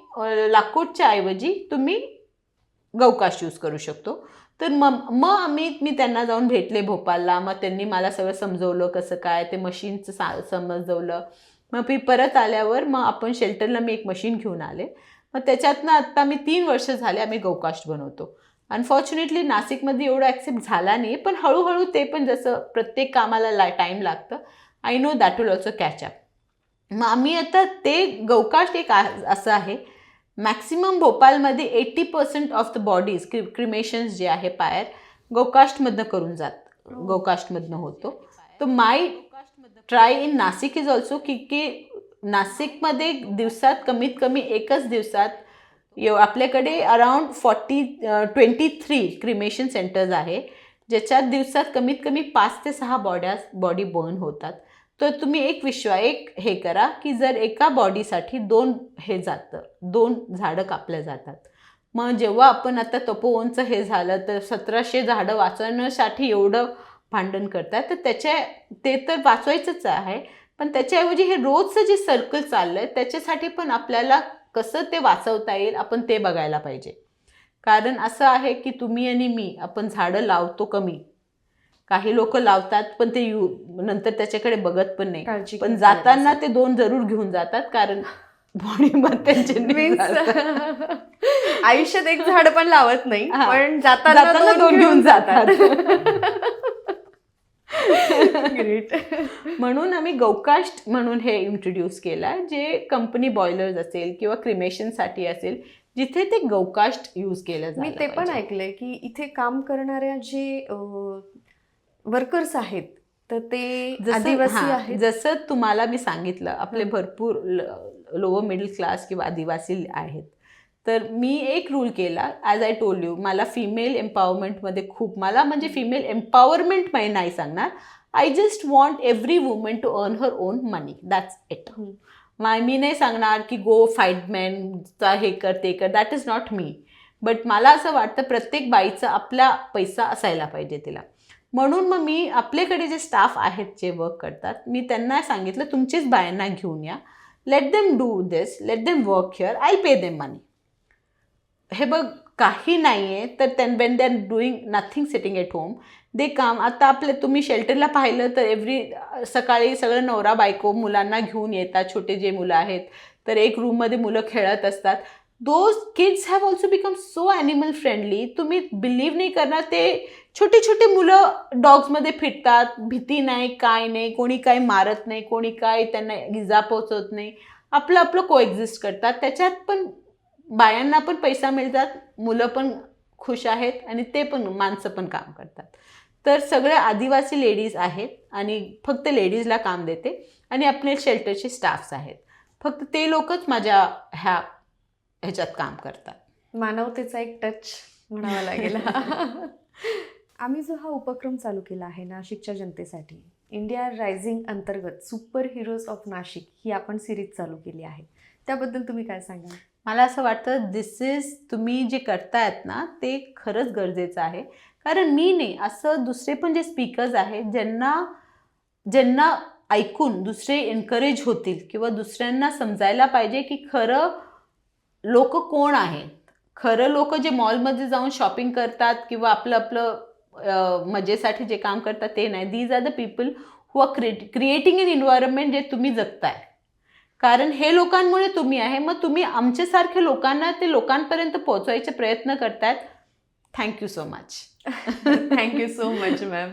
लाकूडच्या ऐवजी तुम्ही गौकास्ट यूज करू शकतो. तर मग मी त्यांना जाऊन भेटले भोपालला. मग त्यांनी मला सगळं समजवलं कसं काय ते मशीनचं समजवलं. मग मी परत आल्यावर मग आपण शेल्टरला मी एक मशीन घेऊन आले. मग त्याच्यातनं आत्ता मी 3 वर्ष झाले आम्ही गौकास्ट बनवतो. अनफॉर्च्युनेटली नाशिकमध्ये एवढं ॲक्सेप्ट झाला नाही, पण हळूहळू ते पण जसं प्रत्येक कामाला टाईम लागतं. I know that will also catch up. मग आम्ही आता ते गौकास्ट एक असं आहे, मॅक्सिमम भोपालमध्ये 80% ऑफ द बॉडीज क्रिमेशन्स जे आहे पायर गौकास्टमधनं करून गौकास्टमधनं होतो. तर my try in Nashik is also की नाशिकमध्ये दिवसात कमीत कमी एकच दिवसात आपल्याकडे अराउंड 23 क्रिमेशन सेंटर्स आहे, ज्याच्यात दिवसात कमीत कमी 5 ते 6 बॉडी बर्न होतात. तर तुम्ही एक हे करा की जर एका बॉडीसाठी 2 झाडं कापल्या जातात. मग जेव्हा आपण आता तपोवनचं हे झालं तर 1700 झाडं वाचवण्यासाठी एवढं भांडण करतात, तर ते तर वाचवायचंच आहे, पण त्याच्याऐवजी हे रोजचं जे सर्कल चाललं आहे त्याच्यासाठी पण आपल्याला कसं ते वाचवता येईल आपण ते बघायला पाहिजे. कारण असं आहे की तुम्ही आणि मी आपण झाडं लावतो कमी, काही लोक लावतात पण ते नंतर त्याच्याकडे बघत पण नाही, पण जाताना ते 2 जरूर घेऊन जातात, कारण बॉडीमध्ये त्यांचे आयुष्यात एक झाड पण लावत नाही, पण जाताना 2 घेऊन जातात. ग्रेट. म्हणून आम्ही गौकास्ट म्हणून हे इंट्रोड्यूस केला, जे कंपनी बॉयलर्स असेल किंवा क्रिमेशनसाठी असेल जिथे ते गौकास्ट यूज केलं जातं. मी ते पण ऐकलंय की इथे काम करणाऱ्या जे वर्कर्स आहेत तर ते आदिवासी आहेत. जसं तुम्हाला मी सांगितलं आपले भरपूर लोअर मिडल क्लास किंवा आदिवासी आहेत. तर मी एक रूल केला, ॲज आय टोल्ड यू, मला फिमेल एम्पॉवरमेंटमध्ये मला म्हणजे फिमेल एम्पॉवरमेंट नाही सांगणार, I just want every woman to earn her own money, that's it. मी नाही सांगणार की गो फाईट मॅनचा हे कर ते कर, that is not me. But मला असं वाटतं प्रत्येक बाईचा आपला पैसा असायला पाहिजे तिला. म्हणून मग मी आपल्याकडे जे स्टाफ आहेत जे वर्क करतात, मी त्यांना सांगितलं तुमचीच बायांना घेऊन या, let them do this, let them work here, I pay them money. हे बघ काही नाही आहे तर when they are doing nothing sitting at home दे काम. आता तुम्ही शेल्टरला पाहिलं तर सकाळी सगळं नवरा बायको मुलांना घेऊन येतात, छोटे जे मुलं आहेत तर एक रूममध्ये मुलं खेळत असतात. Those kids have also become so animal friendly, तुम्ही बिलीव्ह नाही करणार. ते छोटे छोटे मुलं डॉग्समध्ये फिरतात, भीती नाही काय नाही, कोणी काही मारत नाही, कोणी काय त्यांना इजा पोचवत नाही, आपलं कोएक्झिस्ट करतात. त्याच्यात पण बायांना पण पैसा मिळतात, मुलं पण खुश आहेत आणि ते पण माणसं पण काम करतात. तर सगळे आदिवासी लेडीज आहेत आणि फक्त लेडीजला काम देते आणि आपले शेल्टरचे स्टाफ्स आहेत, फक्त ते लोकच माझ्या ह्याच्यात काम करतात. मानवतेचा एक टच म्हणावा लागेल. आम्ही जो हा उपक्रम चालू केला आहे नाशिकच्या जनतेसाठी, इंडिया रायझिंग अंतर्गत सुपर हिरोज ऑफ नाशिक ही आपण सिरीज चालू केली आहे, त्याबद्दल तुम्ही काय सांगाल? मला असं वाटतं तुम्ही जे करतायत ना ते खरंच गरजेचं आहे. कारण मी नाही, असं दुसरे पण जे स्पीकर्स आहेत ज्यांना ऐकून दुसरे एनकरेज होतील किंवा दुसऱ्यांना समजायला पाहिजे की खरं लोक कोण आहेत. खरं लोक जे मॉलमध्ये जाऊन शॉपिंग करतात किंवा आपलं मजेसाठी जे काम करतात ते नाही. These are the people who are creating in environment जे तुम्ही जगताय. कारण हे लोकांमुळे तुम्ही आहे, मग तुम्ही आमच्यासारख्या लोकांना ते लोकांपर्यंत पोहोचवायचे प्रयत्न करतायत. Thank you so much. Thank you so much ma'am.